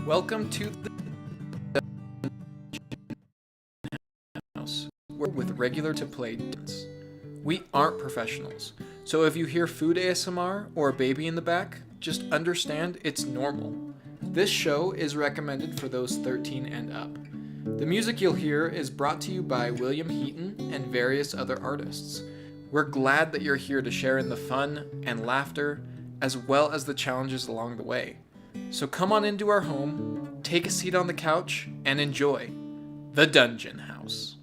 Welcome to the house. We're with regular to play dance. We aren't professionals, so if you hear food ASMR or a baby in the back, just understand it's normal. This show is recommended for those 13 and up. The music you'll hear is brought to you by William Heaton and various other artists. We're glad that you're here to share in the fun and laughter, as well as the challenges along the way. So come on into our home, take a seat on the couch, and enjoy the Dungeon House.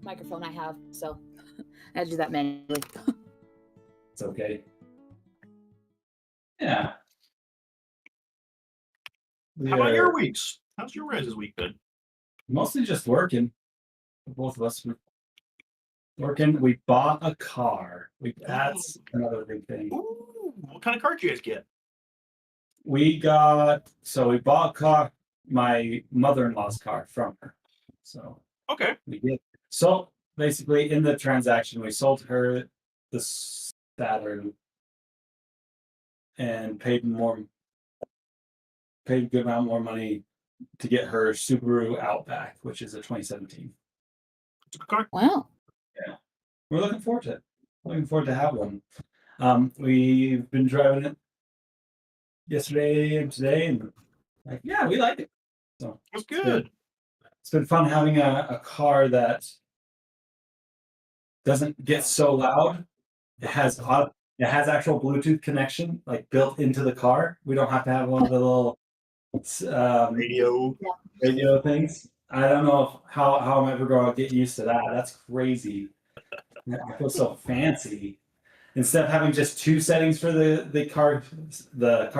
microphone I have, so I had to do that manually. It's okay. Yeah. How about your weeks? How's your guys' week been? Mostly just working. Both of us were working. We bought a car. That's another big thing. Ooh, what kind of car did you guys get? We bought a car, my mother-in-law's car from her. So Okay. we did. So basically in the transaction, we sold her the Saturn and paid a good amount more money to get her Subaru Outback, which is a 2017. It's a good car. Wow. We're looking forward to it. Looking forward to have one. We've been driving it yesterday and today, and we like it. So That's good. it's been fun having a car that doesn't get so loud. It has actual Bluetooth connection built into the car. We don't have to have one of the little Radio. radio things. I don't know how I'm ever going to get used to that. That's crazy. I feel so fancy. Instead of having just two settings for the car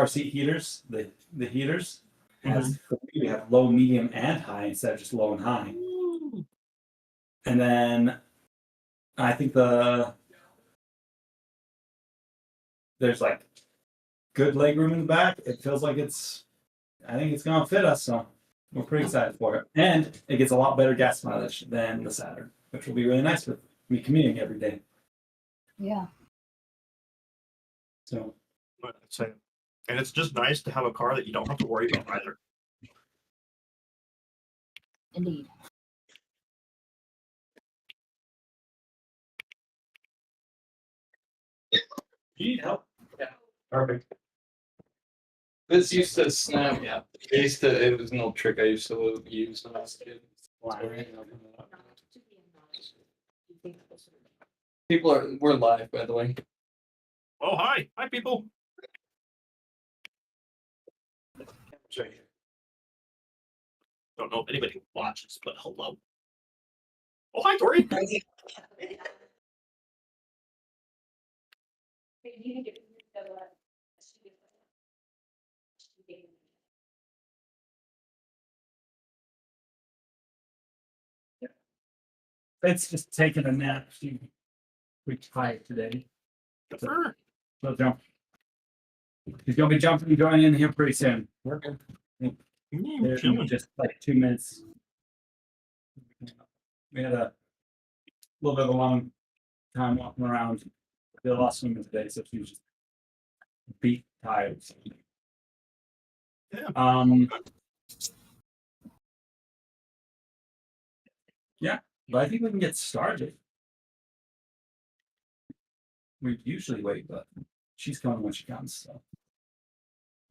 seat heaters, the heaters, we have low, medium, and high instead of just low and high. And then I think there's good leg room in the back. It feels like I think it's gonna fit us, so we're pretty excited for it. And it gets a lot better gas mileage than the Saturn, which will be really nice with me commuting every day. Yeah. So And it's just nice to have a car that you don't have to worry about either. Indeed. you need help. Yeah, perfect. This used to snap. Yeah, it was an old trick I used to use when I was a kid. We're live, by the way. Oh, hi. Hi, people. Don't know if anybody watches, but hello. Oh, hi, Tori. It's just taking a nap. We're tired today. Good for her. So jump. He's gonna be jumping and going in here pretty soon. Chilling. Just 2 minutes. We had a little bit of a long time walking around. Did a lot of swimming today, so she was just beat tired. Yeah. But I think we can get started. We usually wait, but she's coming when she comes, so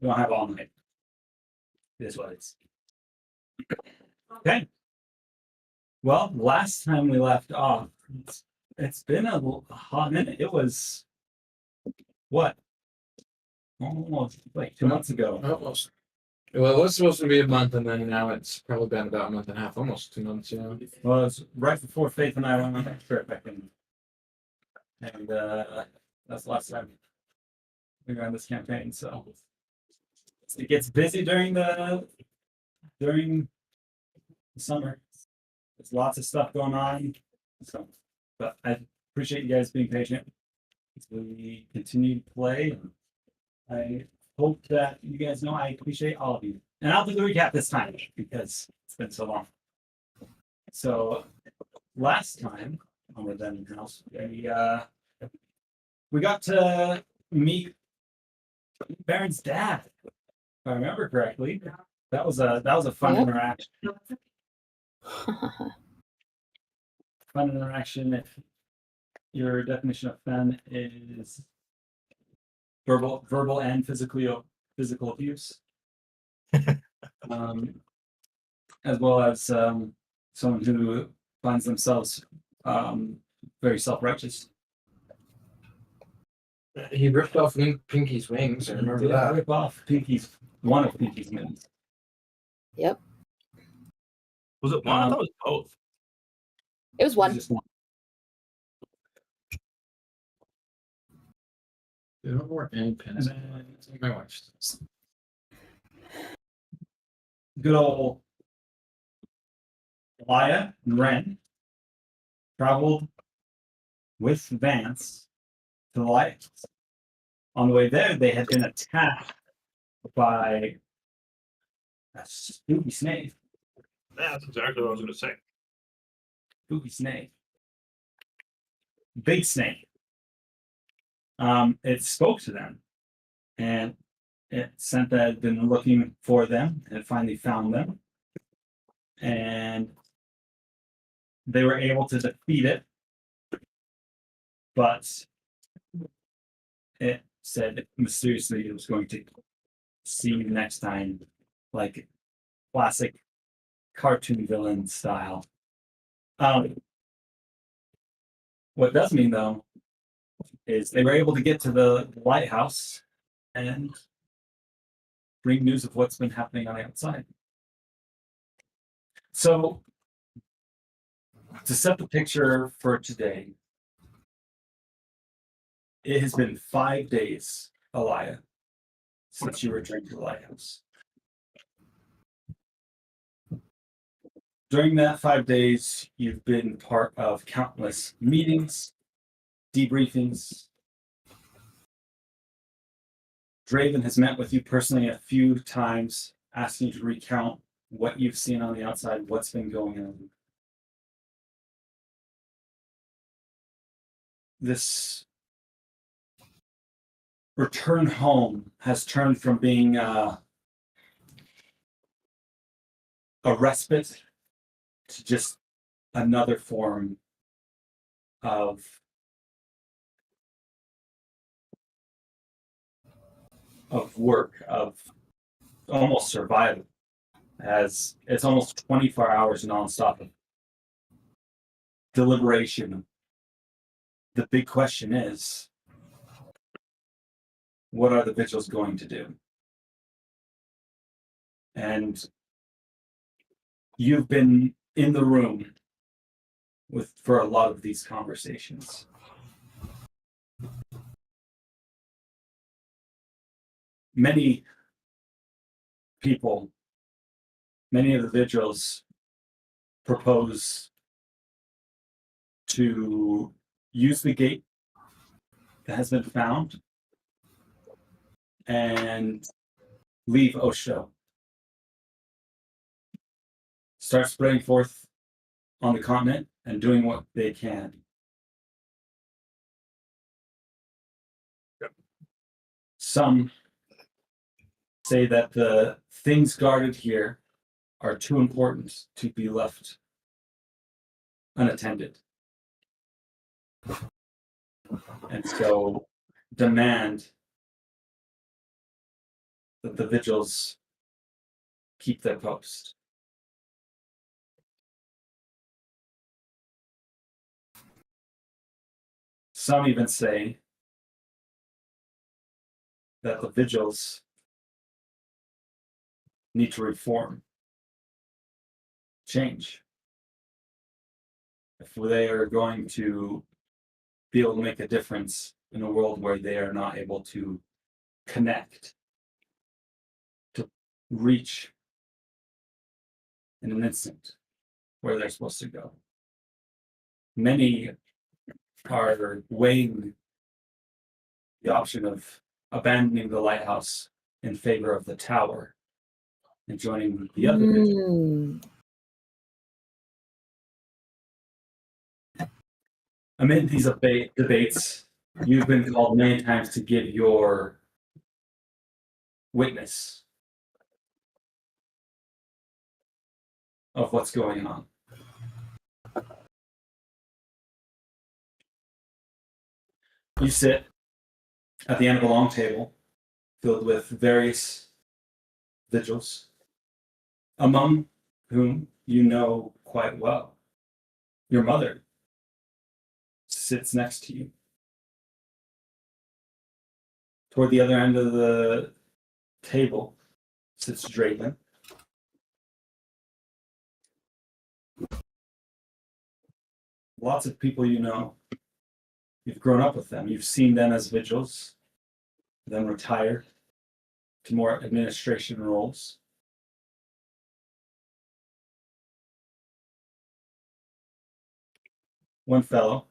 we don't have all night. It is what it is. Okay. Well, last time we left off, it's been a hot minute. It was what? Almost 2 months ago. Almost. Well, it was supposed to be a month, and then now it's probably been about a month and a half, almost 2 months. Yeah. Well, it was right before Faith and I went on that trip back in, and that's the last time we ran this campaign. So it gets busy during the summer. There's lots of stuff going on. So, but I appreciate you guys being patient as we continue to play. And I hope that you guys know I appreciate all of you. And I'll do the recap this time because it's been so long. So last time on the Dungeon House, we got to meet Baron's dad. If I remember correctly, that was a fun interaction. Fun interaction. If your definition of fun is verbal and physical abuse, as well as someone who finds themselves very self-righteous. He ripped off Pinky's wings. I remember that. Rip off one of Pinky's wings. Yep. Was it one? I thought it was both. It was one. Just one. There don't work any pins. And then- My watch. Good old Elia and Ren traveled with Vance to the lighthouse. On the way there, they had been attacked by a spooky snake. That's exactly what I was going to say. Spooky snake. Big snake. It spoke to them and it sent that it had been looking for them and it finally found them. And they were able to defeat it. But it said mysteriously it was going to see you next time, like classic cartoon villain style. What does mean though is they were able to get to the lighthouse and bring news of what's been happening on the outside. So to set the picture for today, it has been 5 days, Elia, since you returned to the lighthouse. During that 5 days, you've been part of countless meetings, debriefings. Draven has met with you personally a few times, asking you to recount what you've seen on the outside, what's been going on. This return home has turned from being a respite to just another form of work, of almost survival, as it's almost 24 hours nonstop of deliberation. The big question is, what are the vigils going to do? And you've been in the room for a lot of these conversations. Many people, many of the vigils propose to use the gate that has been found and leave Osho. Start spreading forth on the continent and doing what they can. Yep. Some say that the things guarded here are too important to be left unattended. And so demand that the vigils keep their post. Some even say that the vigils need to reform, change. If they are going to be able to make a difference in a world where they are not able to connect, to reach in an instant where they're supposed to go. Many are weighing the option of abandoning the lighthouse in favor of the tower and joining the other vigil. Amid these debates, you've been called many times to give your witness of what's going on. You sit at the end of a long table filled with various vigils, among whom you know quite well. Your mother sits next to you. Toward the other end of the table sits Draven. lots of people you know. You've grown up with them. You've seen them as vigils, then retire to more administration roles. One fellow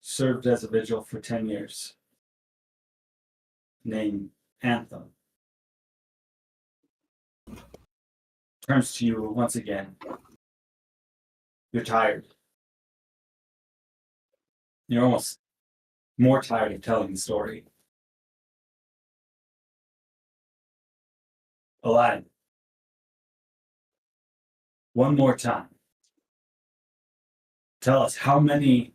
served as a vigil for 10 years, named Anthem. Turns to you once again. You're tired. You're almost more tired of telling the story. Aladdin, one more time. Tell us how many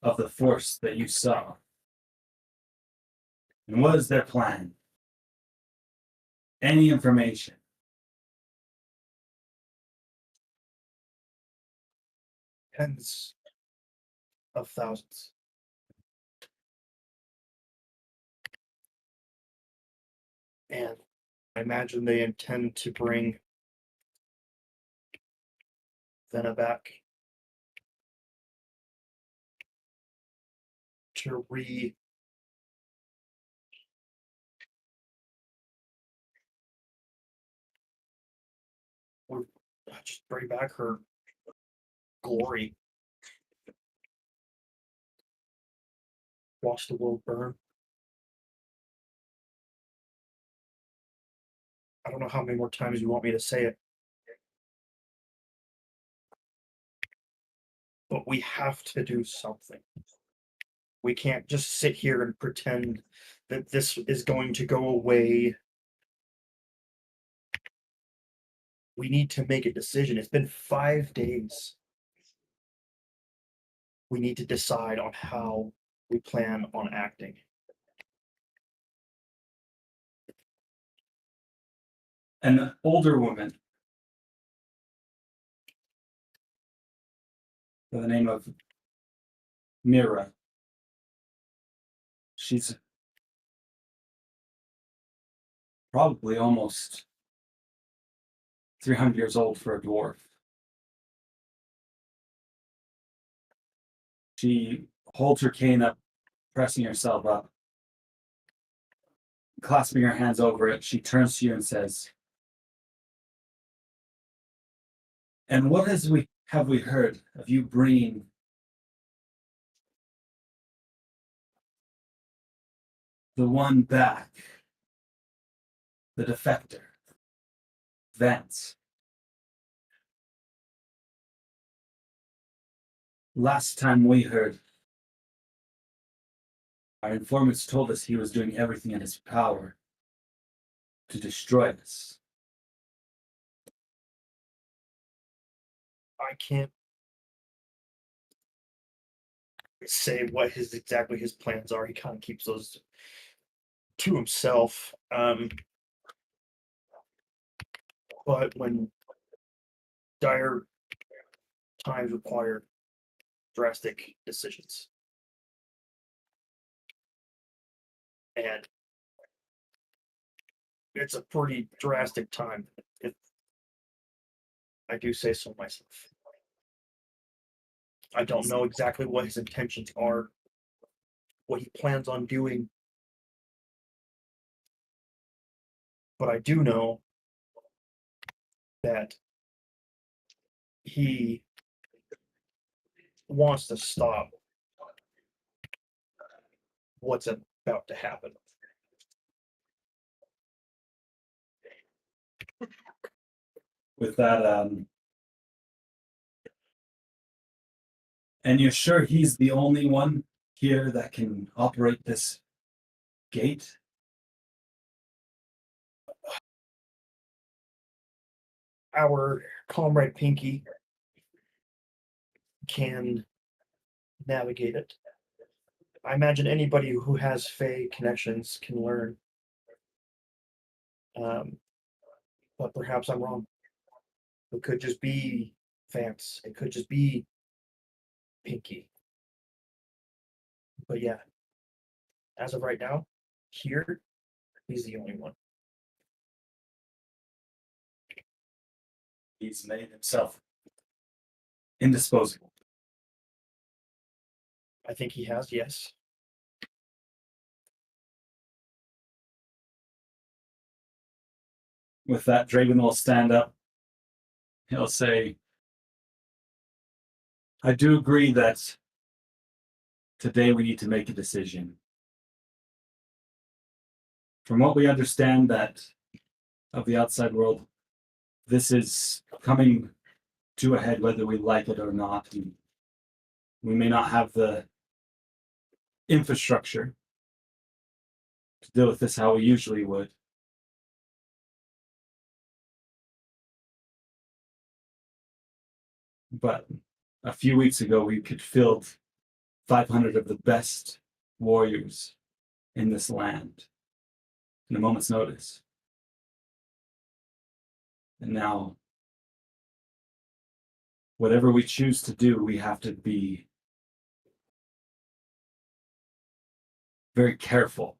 of the force that you saw, and what is their plan? Any information? Tens of thousands. And I imagine they intend to bring Vena back to or just bring back her glory. Watch the world burn. I don't know how many more times you want me to say it. But we have to do something. We can't just sit here and pretend that this is going to go away. We need to make a decision. It's been 5 days. We need to decide on how we plan on acting. An older woman by the name of Mira. She's probably almost 300 years old for a dwarf. She holds her cane up, pressing herself up. Clasping her hands over it, she turns to you and says, "And what have we heard of you bringing the one back, the defector, Vance? Last time we heard, our informants told us he was doing everything in his power to destroy us." I can't say what exactly his plans are. He kind of keeps those to himself. But when dire times require drastic decisions, and it's a pretty drastic time, if I do say so myself. I don't know exactly what his intentions are, what he plans on doing, but I do know that he wants to stop what's about to happen. With that, and you're sure he's the only one here that can operate this gate? Our comrade Pinky can navigate it. I imagine anybody who has Fey connections can learn. But perhaps I'm wrong. It could just be Vance. It could just be Pinky. But yeah, as of right now, here, he's the only one. He's made himself indisposable. I think he has, yes. With that, Draven will stand up. He'll say, I do agree that today we need to make a decision. From what we understand that of the outside world, this is coming to a head whether we like it or not. And we may not have the infrastructure to deal with this how we usually would. But a few weeks ago, we could field 500 of the best warriors in this land in a moment's notice. And now, whatever we choose to do, we have to be very careful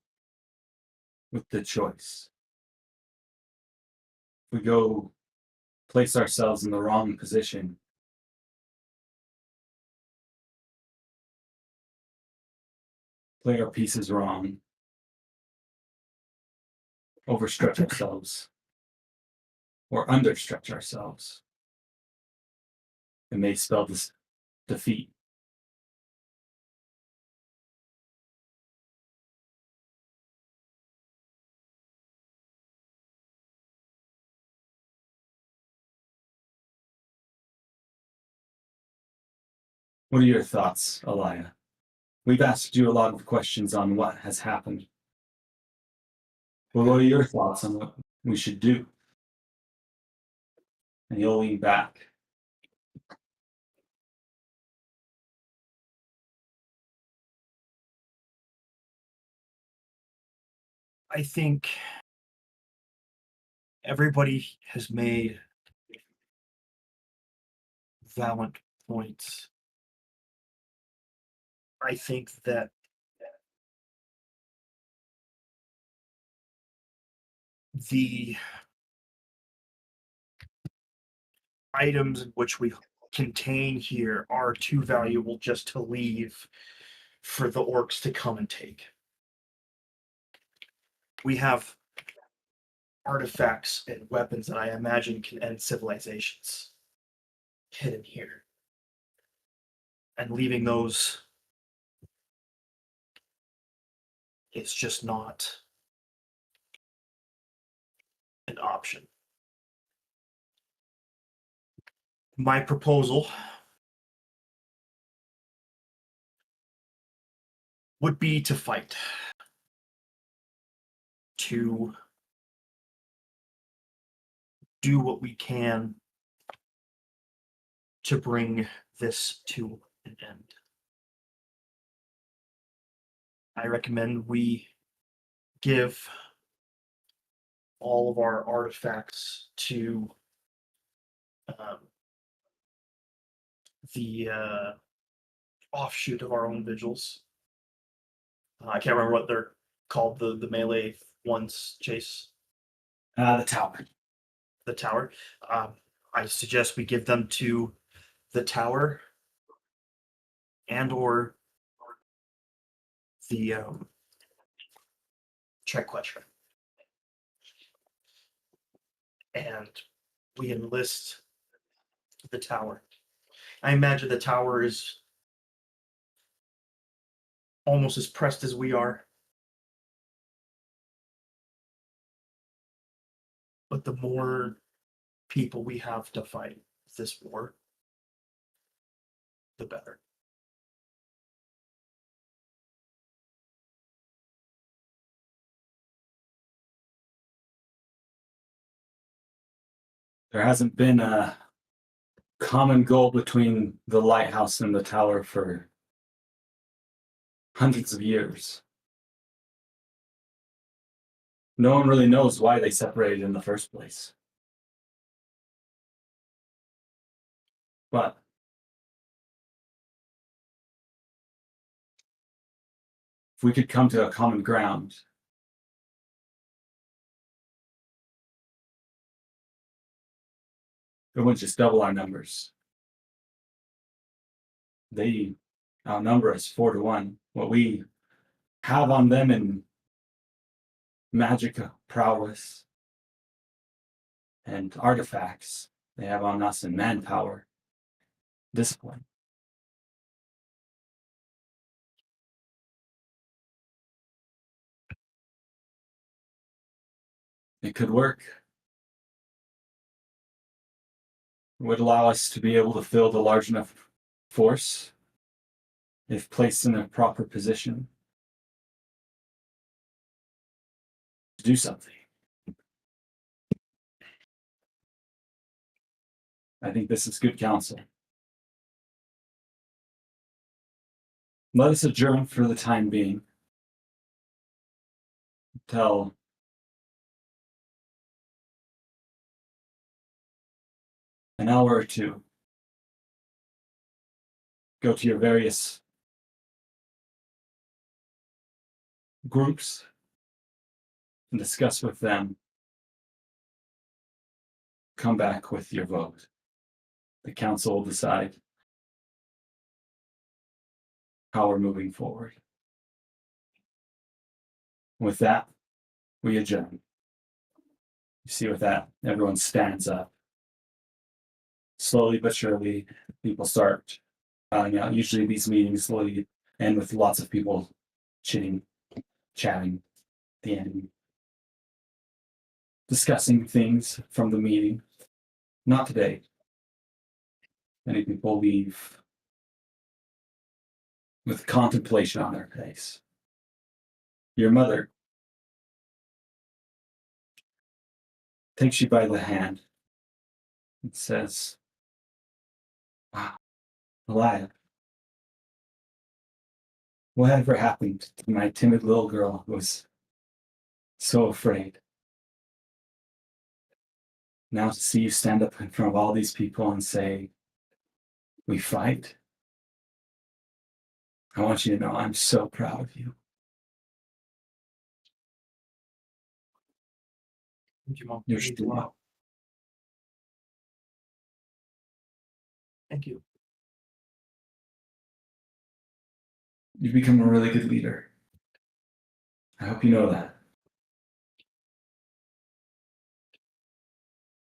with the choice. If we go place ourselves in the wrong position, play our pieces wrong, overstretch ourselves, or understretch ourselves, it may spell this defeat. What are your thoughts, Elia? We've asked you a lot of questions on what has happened. Well, what are your thoughts on what we should do? And you'll lean back. I think everybody has made valid points. I think that the items which we contain here are too valuable just to leave for the orcs to come and take. We have artifacts and weapons that I imagine can end civilizations hidden here. And leaving those is just not an option. My proposal would be to fight. To do what we can to bring this to an end. I recommend we give all of our artifacts to the offshoot of our own vigils. I can't remember what they're called, the melee ones, Chase. The tower. The tower. I suggest we give them to the tower and or the Trequetra. And we enlist the tower. I imagine the tower is almost as pressed as we are. But the more people we have to fight this war, the better. There hasn't been a common goal between the lighthouse and the tower for hundreds of years. No one really knows why they separated in the first place. But if we could come to a common ground, it would just double our numbers. They outnumber us 4-1. What we have on them in magic prowess and artifacts, they have on us in manpower, discipline. It could work. It would allow us to be able to field a large enough force if placed in a proper position to do something. I think this is good counsel. Let us adjourn for the time being until an hour or two. Go to your various groups and discuss with them. Come back with your vote. The council will decide how we're moving forward. With that, we adjourn. You see, with that, everyone stands up. Slowly but surely, people start filing out. Usually these meetings slowly end with lots of people chatting at the end, discussing things from the meeting. Not today. Many people leave with contemplation on their face. Your mother takes you by the hand and says, "Wow, Elia, whatever happened to my timid little girl who was so afraid? Now to see you stand up in front of all these people and say, we fight. I want you to know I'm so proud of you." Thank you, Mom. You're It means a lot. Thank you. You've become a really good leader. I hope you know that.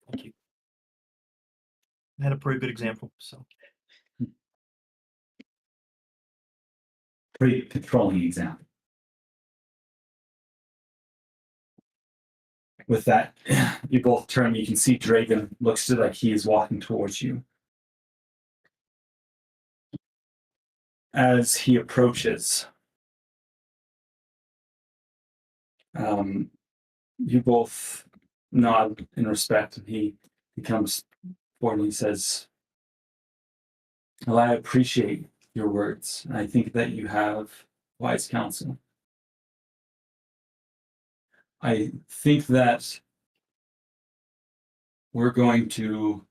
Thank you. I had a pretty good example, so Pretty controlling example. With that, you both turn. You can see Dragon looks like he is walking towards you. As he approaches, you both nod in respect, and he comes forward and he says, "Well, I appreciate your words. I think that you have wise counsel. I think that we're going to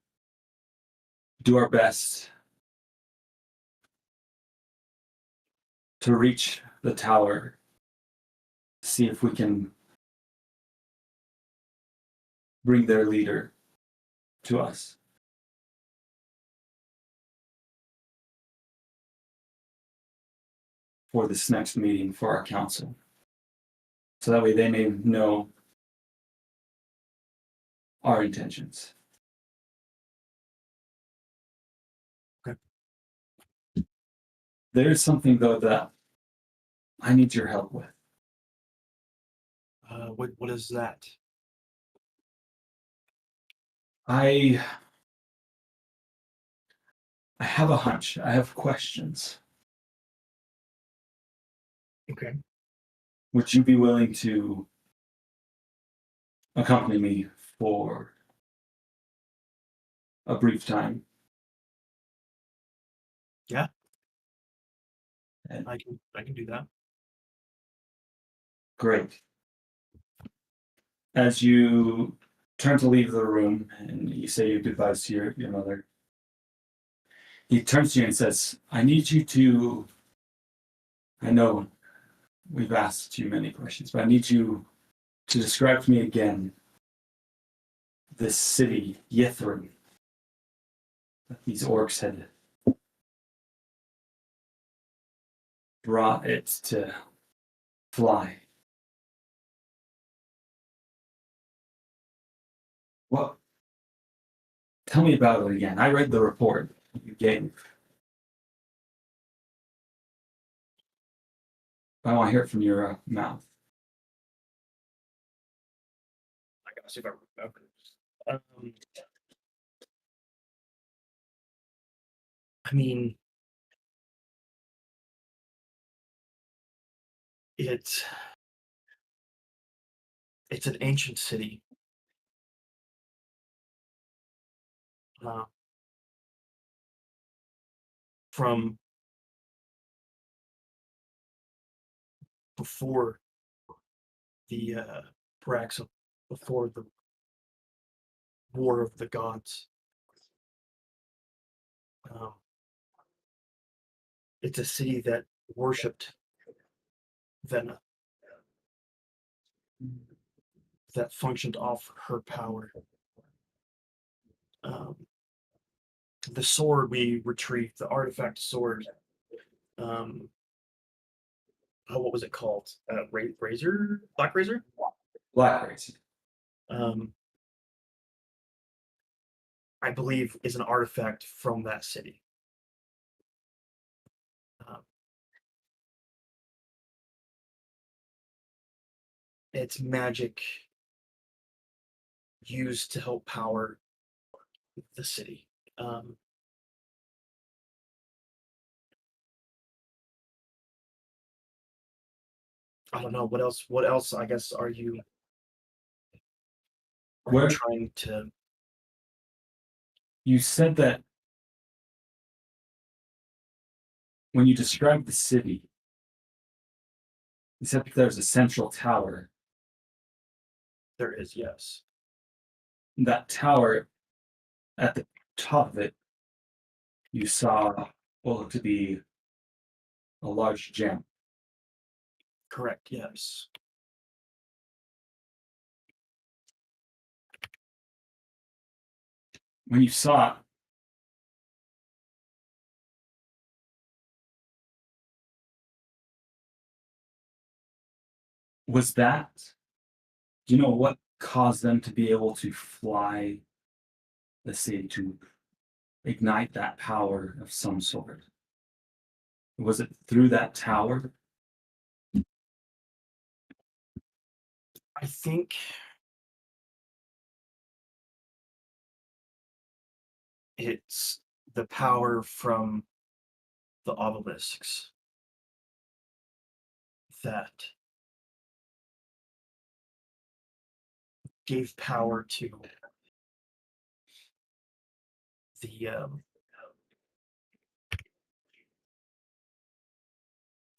do our best to reach the tower, see if we can bring their leader to us. For this next meeting for our council. So that way they may know our intentions." Okay. There's something though that I need your help with. what is that? I have a hunch. I have questions. Okay. Would you be willing to accompany me for a brief time? Yeah. And I can do that. great. As you turn to leave the room and you say your goodbyes to your mother, he turns to you and says, I need you to, I know we've asked you many questions, but I need you to describe to me again this city, Yithrin, that these orcs had brought it to fly? What? Tell me about it again. I read the report you gave. I want to hear it from your mouth. I gotta see if I remember. I mean, it's an ancient city. From before the Braxim, before the War of the Gods. It's a city that worshipped Vena, that functioned off her power. The sword we retrieved, the artifact sword. What was it called? Razor, Black Razor. Black race. I believe is an artifact from that city. It's magic used to help power the city. I don't know what else. What else? I guess are you Where trying to? you said that when you described the city, you said that there's a central tower. There is, yes. That tower, at the top of it, you saw what looked to be a large gem. Correct, yes. When you saw it, was that, do you know what caused them to be able to fly the city, to ignite that power of some sort? Was it through that tower? I think it's the power from the obelisks that gave power to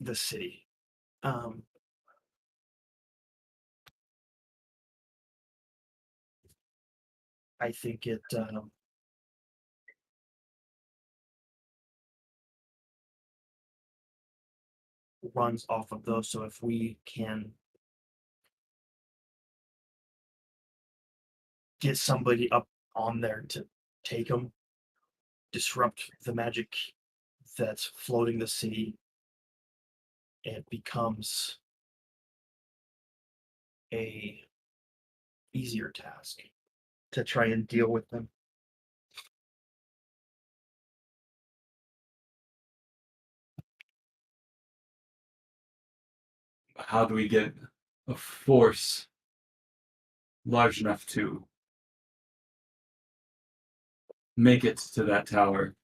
the city. I think it runs off of those. So if we can get somebody up on there to take them, disrupt the magic that's floating the city, it becomes a easier task to try and deal with them. How do we get a force large enough to make it to that tower?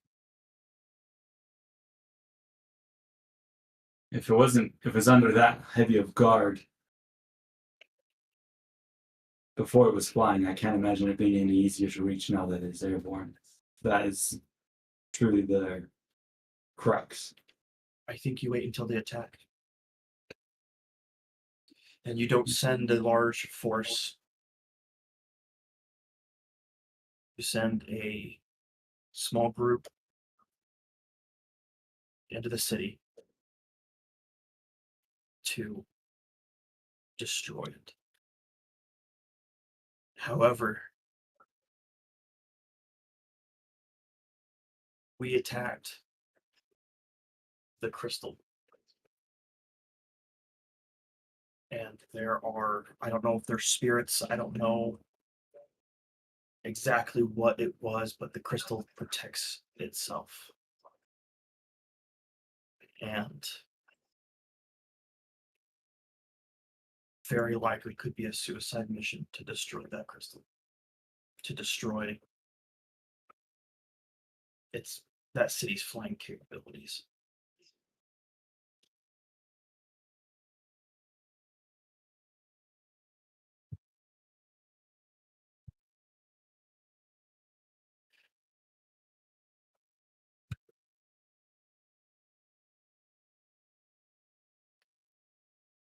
If it was under that heavy of guard before it was flying, I can't imagine it being any easier to reach now that it's airborne. That is truly the crux. I think you wait until they attack. And you don't send a large force. You send a small group into the city to destroy it. However, we attacked the crystal And there are, I don't know if they're spirits, I don't know exactly what it was, but the crystal protects itself. And very likely could be a suicide mission to destroy that crystal. To destroy that city's flying capabilities.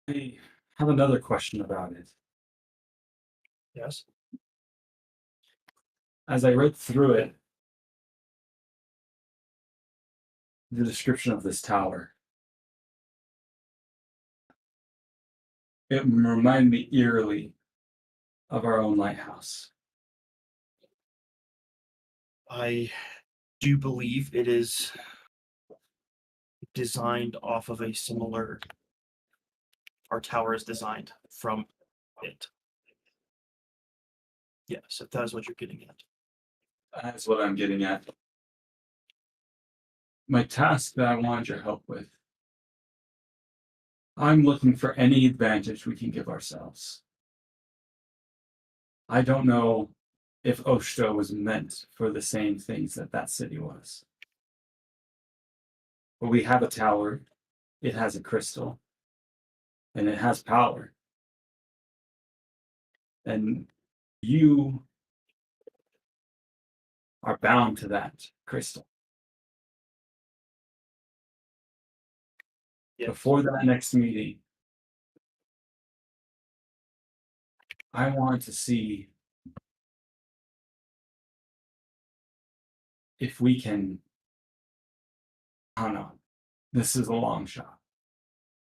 I have another question about it. Yes. As I read through it, the description of this tower, it reminded me eerily of our own lighthouse. I do believe it is designed off of a similar. Our tower is designed from it. Yes, if that is what you're getting at. That's what I'm getting at. My task that I wanted your help with. I'm looking for any advantage we can give ourselves. I don't know if Oshto was meant for the same things that that city was. But we have a tower, it has a crystal, and it has power. And you are bound to that crystal. Yes. Before that next meeting, I want to see if we can, I don't know, this is a long shot,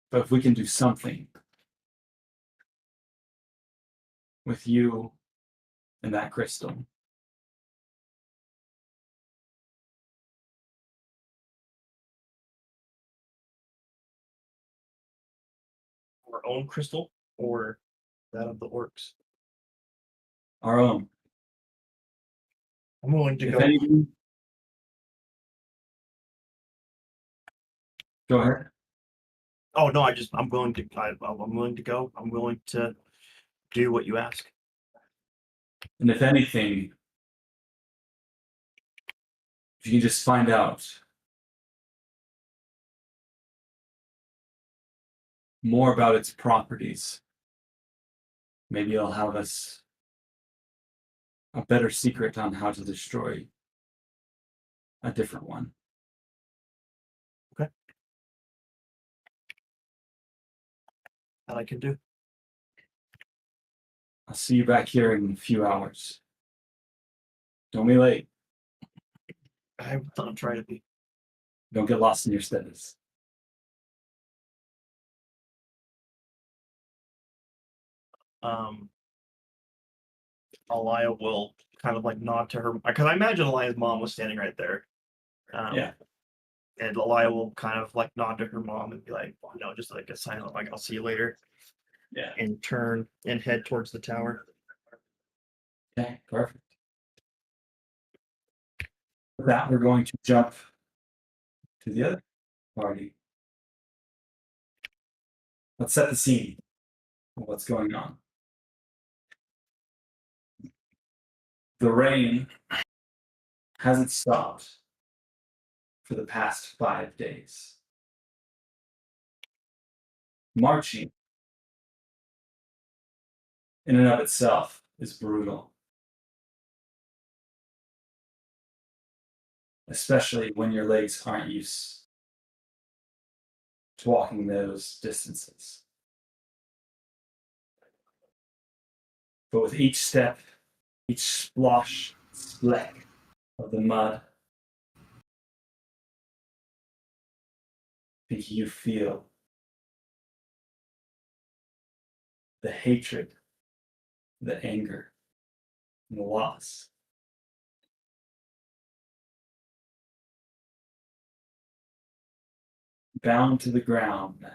but if we can do something with you and that crystal. Our own crystal or that of the orcs. Our own. I'm willing to If go. anything, go ahead. Oh no, I'm willing to. I'm willing to go. I'm willing to do what you ask. And if anything, if you can just find out more about its properties, maybe it'll have us a better secret on how to destroy a different one. That I can do. I'll see you back here in a few hours. Don't be late. I'm trying to be. Don't get lost in your studies. Elia will kind of like nod to her because I imagine Elia's mom was standing right there. Yeah. And Elia will kind of like nod to her mom and be like, just like a silent, like, I'll see you later. Yeah. And turn and head towards the tower. Okay, perfect. With that, we're going to jump to the other party. Let's set the scene of what's going on. The rain hasn't stopped for the past 5 days. Marching in and of itself is brutal. Especially when your legs aren't used to walking those distances. But with each step, each splosh, speck of the mud, I think you feel the hatred, the anger, and the loss. Bound to the ground,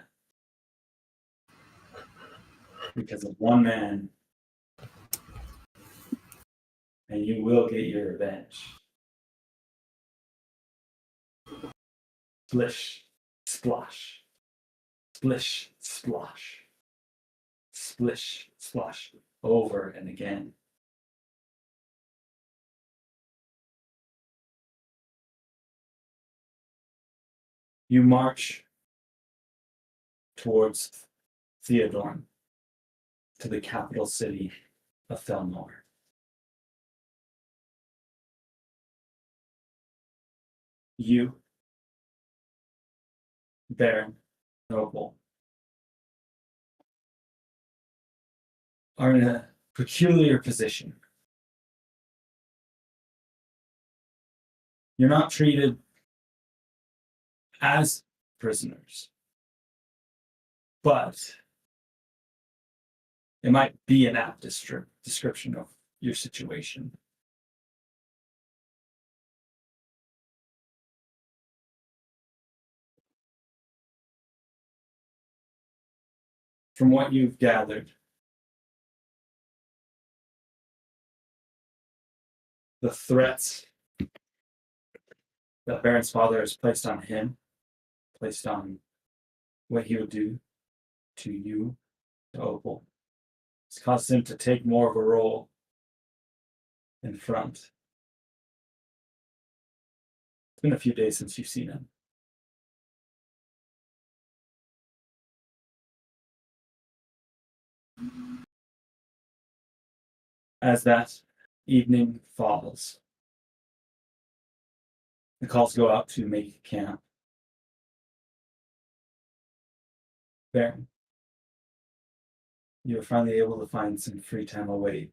because of one man, and you will get your revenge. Splish, splash, splish, splash, splish, splash, over and again. You march towards Theodorn, to the capital city of Thelnor. You, Baron Noble, are in a peculiar position. You're not treated as prisoners, but it might be an apt description of your situation. From what you've gathered, the threats that Baron's father has placed on him, placed on what he would do to you, to Opal, has caused him to take more of a role in front. It's been a few days since you've seen him. As that evening falls, the calls go out to make camp. Baron, you're finally able to find some free time away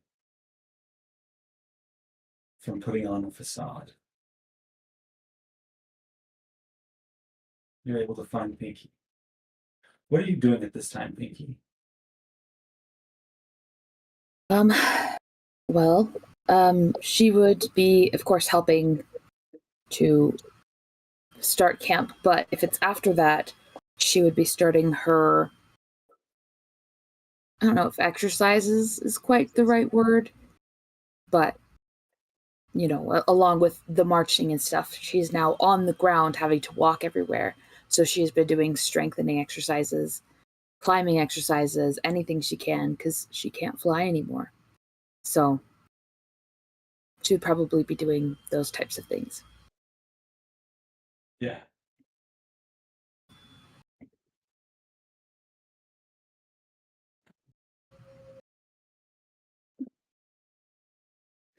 from putting on a facade. You're able to find Pinky. What are you doing at this time, Pinky? Well, she would be, of course, helping to start camp, but if it's after that, she would be starting her, I don't know if exercises is quite the right word, but, you know, along with the marching and stuff, she's now on the ground having to walk everywhere. So she's been doing strengthening exercises, climbing exercises, anything she can, because she can't fly anymore. So she would probably be doing those types of things. Yeah.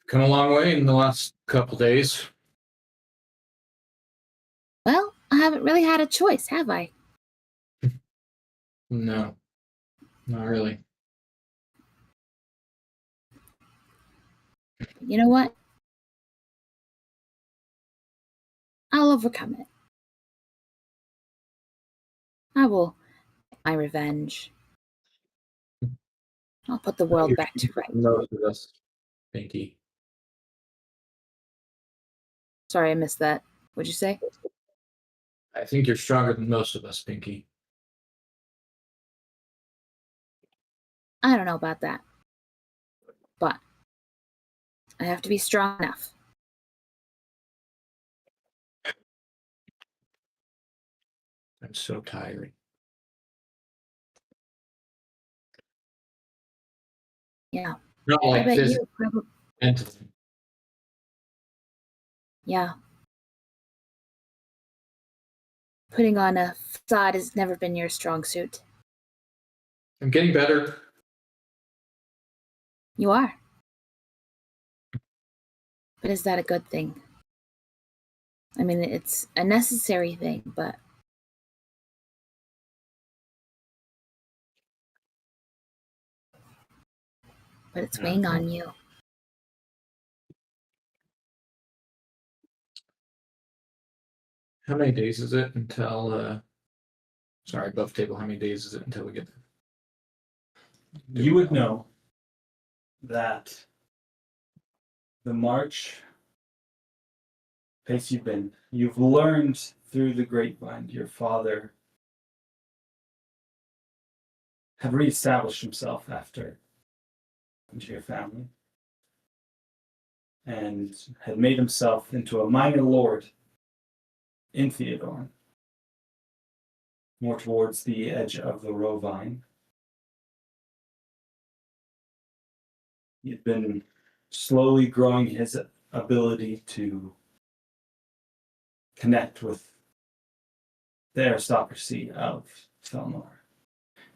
Come a long way in the last couple days. Well, I haven't really had a choice, have I? No, not really. You know what? I'll overcome it. I will get my revenge. I'll put the world back to right. Most of us, Pinky. Sorry, I missed that. What'd you say? I think you're stronger than most of us, Pinky. I don't know about that. But I have to be strong enough. I'm so tired. Yeah. Not I like bet this you probably. mentally. Yeah. Putting on a facade has never been your strong suit. I'm getting better. You are. But is that a good thing? I mean, it's a necessary thing, but it's weighing on you. How many days is it until sorry, above table, how many days is it until we get You would know that the march pace you've learned through the grapevine, your father had reestablished himself after into your family and had made himself into a minor lord in Theodorn, more towards the edge of the Rovine. He had been slowly growing his ability to connect with the aristocracy of Felnor.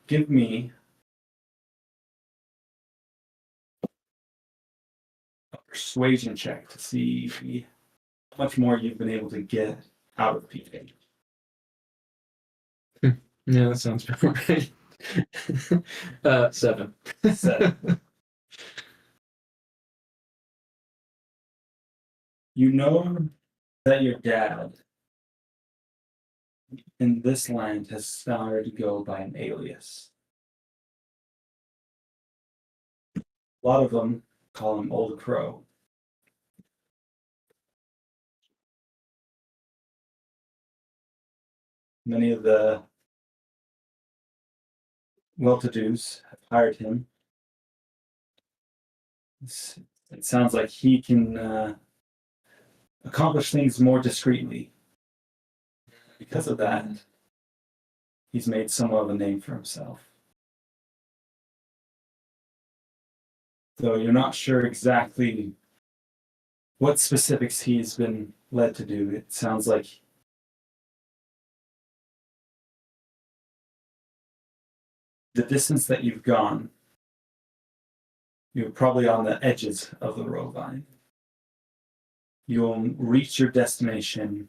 Give me a persuasion check to see how much more you've been able to get out of PK. Yeah, that sounds about right. 7. 7. You know that your dad in this land has started to go by an alias. A lot of them call him Old Crow. Many of the well-to-dos have hired him. It sounds like he can accomplish things more discreetly. Because of that, he's made somewhat of a name for himself. Though you're not sure exactly what specifics he's been led to do. It sounds like the distance that you've gone, you're probably on the edges of the Rovine. You'll reach your destination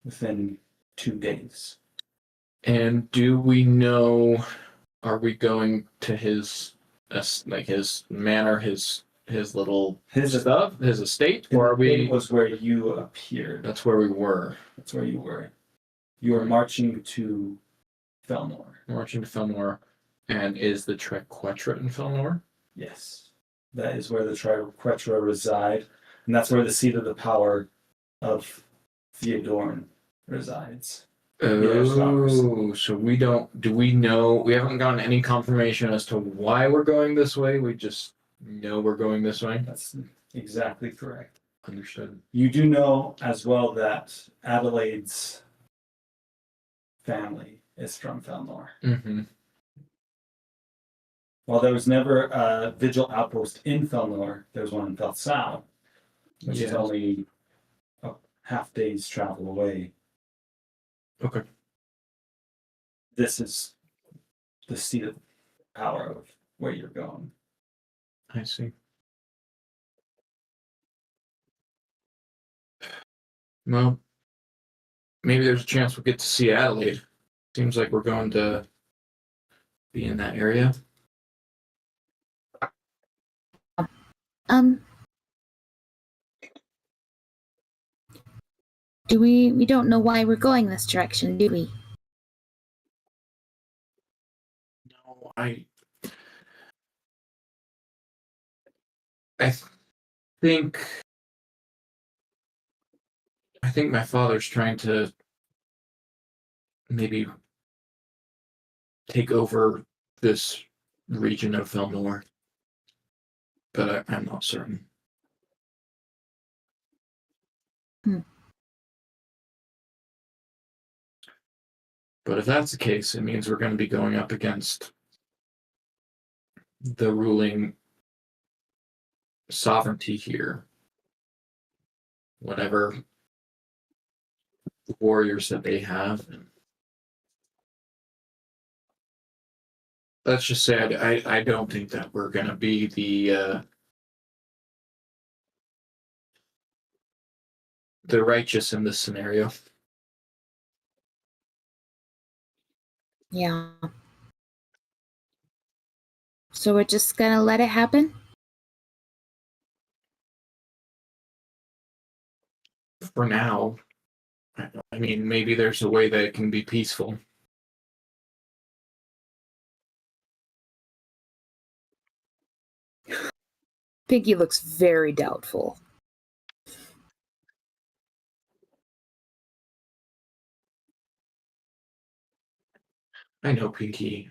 within 2 days. And do we know, are we going to his like his manor, his little His stuff, his estate, or are we? was where you appeared. That's where we were. That's where you were. You were marching to Felnor. Marching to Felnor. And is the Triquetra in Felnor? Yes. That is where the Triquetra reside, and that's where the seat of the power of Theodorn resides. Oh, so we don't, do we know, we haven't gotten any confirmation as to why we're going this way, we just know we're going this way? That's exactly correct. Understood. You do know as well that Adelaide's family is from Felnor. Mm-hmm. While there was never a vigil outpost in Felnor, there was one in Felsau, which is only a half day's travel away. Okay. This is the seat of power of where you're going. I see. Well, maybe there's a chance we'll get to see Adelaide. Seems like we're going to be in that area. We don't know why we're going this direction, do we? No, I think my father's trying to maybe take over this region of Felnor, but I'm not certain. But if that's the case, it means we're going to be going up against the ruling sovereignty here. Whatever warriors that they have. Let's just say I don't think that we're going to be the righteous in this scenario. Yeah. So we're just gonna let it happen? For now. I mean, maybe there's a way that it can be peaceful. Pinky looks very doubtful. I know Pinky.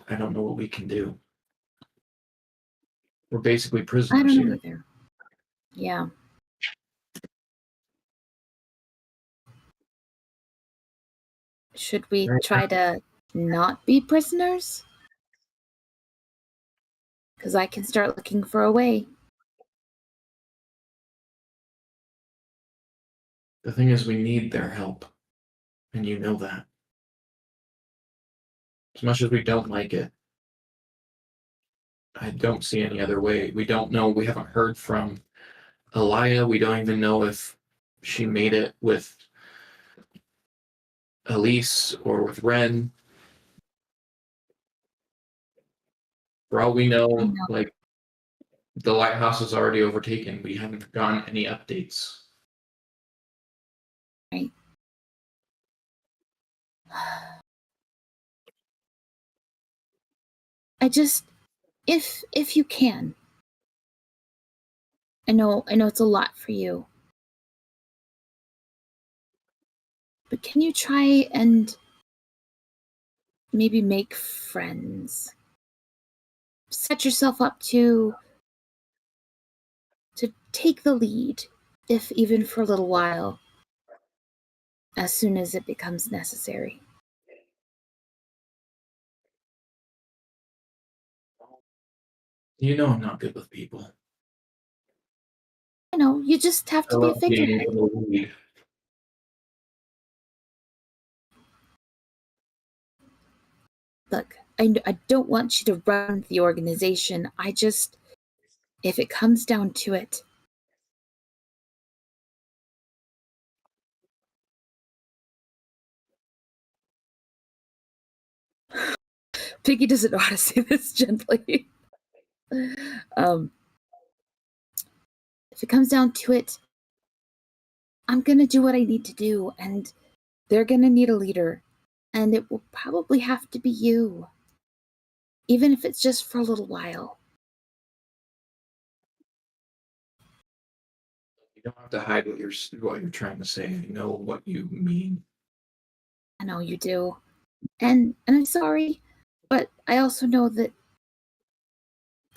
I don't know what we can do. We're basically I prisoners don't know here. either. Yeah. Should we Right. try to not be prisoners? Because I can start looking for a way. The thing is, we need their help. And you know that. As much as we don't like it, I don't see any other way. We don't know. We haven't heard from Elia. We don't even know if she made it with Elise or with Ren. For all we know, I know. like, the lighthouse is already overtaken. We haven't gotten any updates. Right. I just, if you can. I know it's a lot for you. But can you try and maybe make friends? Set yourself up to take the lead, if even for a little while, as soon as it becomes necessary. You know I'm not good with people. You know, you just have to I be a love being figurehead. able to lead. Look, I don't want you to run the organization. I just, if it comes down to it, Piggy doesn't know how to say this gently. If it comes down to it, I'm gonna do what I need to do, and they're gonna need a leader, and it will probably have to be you, even if it's just for a little while. You don't have to hide what you're trying to say. I know what you mean. I know you do, and I'm sorry, but I also know that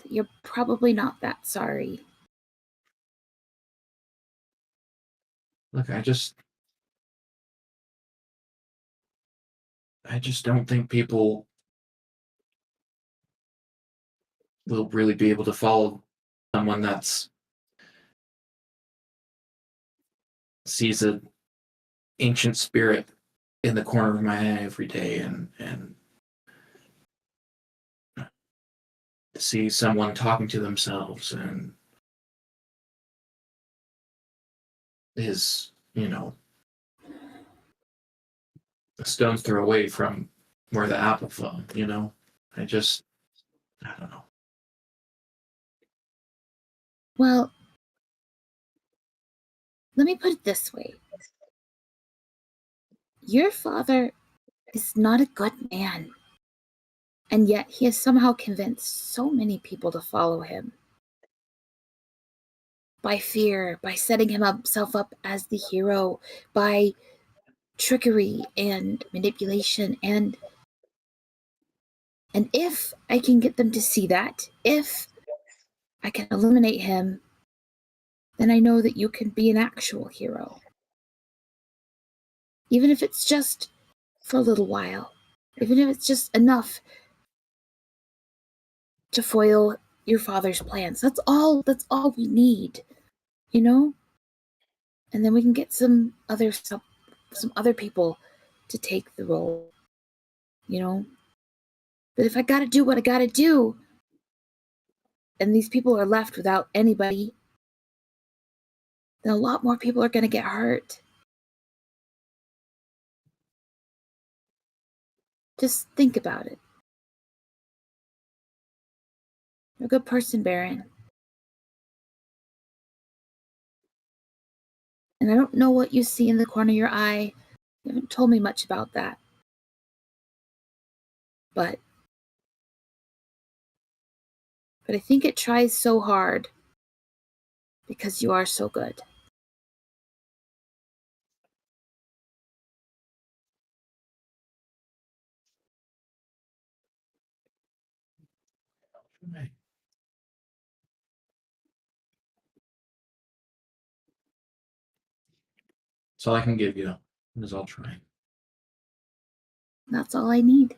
you're probably not that sorry. Look, I just don't think people will really be able to follow someone that's sees an ancient spirit in the corner of my eye every day and see someone talking to themselves and is, a stone's throw away from where the apple fell, I don't know. Well, let me put it this way. Your father is not a good man, and yet he has somehow convinced so many people to follow him. By fear, by setting himself up as the hero, by trickery and manipulation, and if I can get them to see that, if I can eliminate him, then I know that you can be an actual hero. Even if it's just for a little while, even if it's just enough to foil your father's plans. That's all we need, you know? And then we can get some other people to take the role, you know? But if I gotta do what I gotta do, and these people are left without anybody, then a lot more people are gonna get hurt. Just think about it. You're a good person, Baron. And I don't know what you see in the corner of your eye. You haven't told me much about that. But I think it tries so hard because you are so good. Right. That's all I can give you. Is I'll try. That's all I need.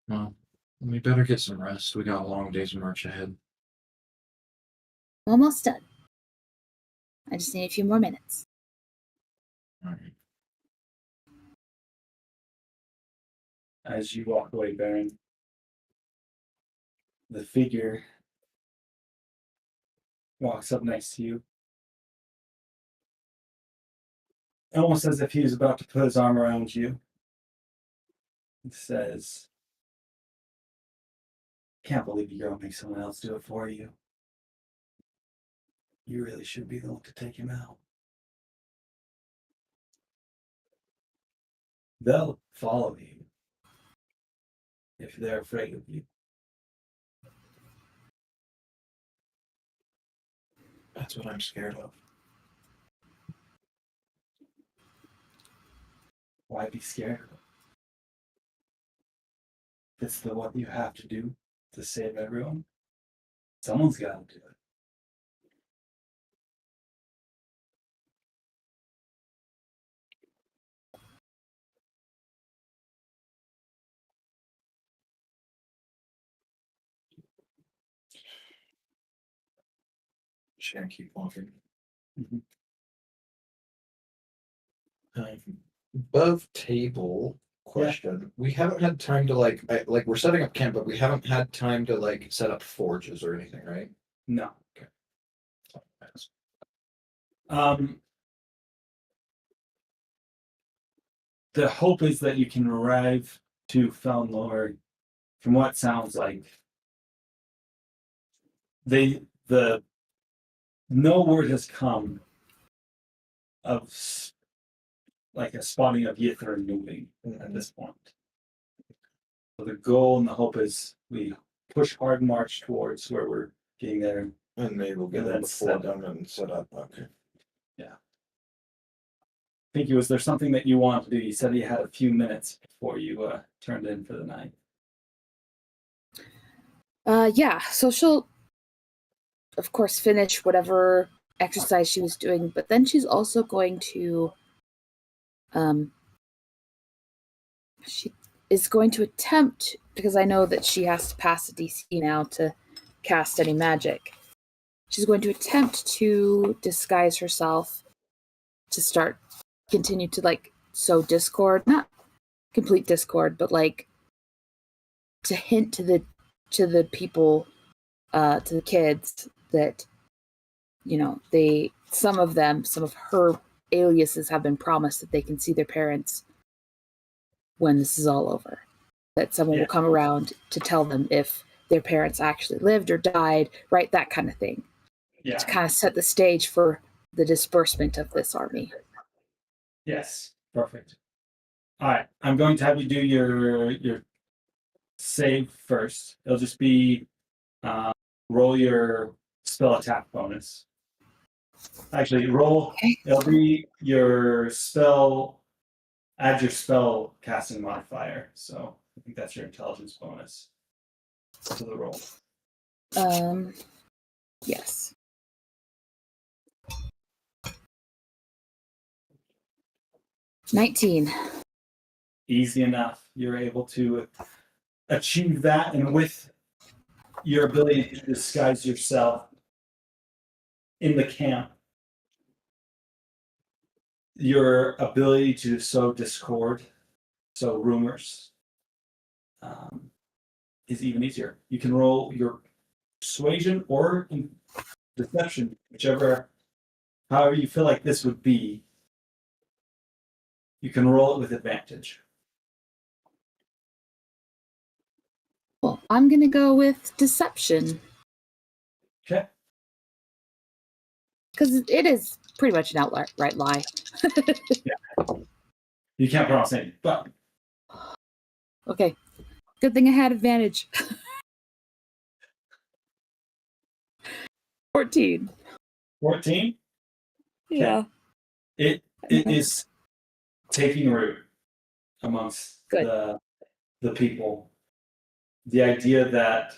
Well, we better get some rest. We got a long day's march ahead. Almost done. I just need a few more minutes. All right. As you walk away, Baron, the figure walks up next to you. Almost as if he was about to put his arm around you. He says, "Can't believe you're gonna make someone else do it for you. You really should be the one to take him out." They'll follow you if they're afraid of you. That's what I'm scared of. Why be scared? It's the what you have to do to save everyone. Someone's got to do it. Should I keep walking? Mhm. Above table question. We haven't had time to like we're setting up camp, but we haven't had time to like set up forges or anything, right? No. Okay. The hope is that you can arrive to Felnor. From what it sounds like, the no word has come of like a spotting of Yithrin moving at this point. So the goal and the hope is we push hard march towards where we're getting there. And maybe we'll get And there then before set them and set up. Okay. I think was there something that you wanted to do? You said you had a few minutes before you turned in for the night. Yeah, so she'll, of course, finish whatever exercise she was doing, but then she's also going to, she is going to attempt, because I know that she has to pass a DC now to cast any magic. She's going to attempt to disguise herself to continue to, like, sow discord, not complete discord, but, like, to hint to the people, to the kids that, you know, some of her aliases have been promised that they can see their parents when this is all over. That someone will come around to tell them if their parents actually lived or died, right? That kind of thing. Yeah. To kind of set the stage for the disbursement of this army. Yes. Perfect. All right. I'm going to have you do your save first. It'll just be roll your spell attack bonus. Actually, roll. Okay. It'll be your spell. Add your spell casting modifier. So I think that's your intelligence bonus to the roll. Yes. $19. Easy enough. You're able to achieve that, and with your ability to disguise yourself in the camp, your ability to sow discord, sow rumors, is even easier. You can roll your persuasion or deception, however you feel like this would be. You can roll it with advantage. Well, I'm going to go with deception. Okay. Because it is pretty much an outright lie. You can't promise anything, but Okay. Good thing I had advantage. 14. 14. Yeah. It is taking root. amongst Good. the people. The idea that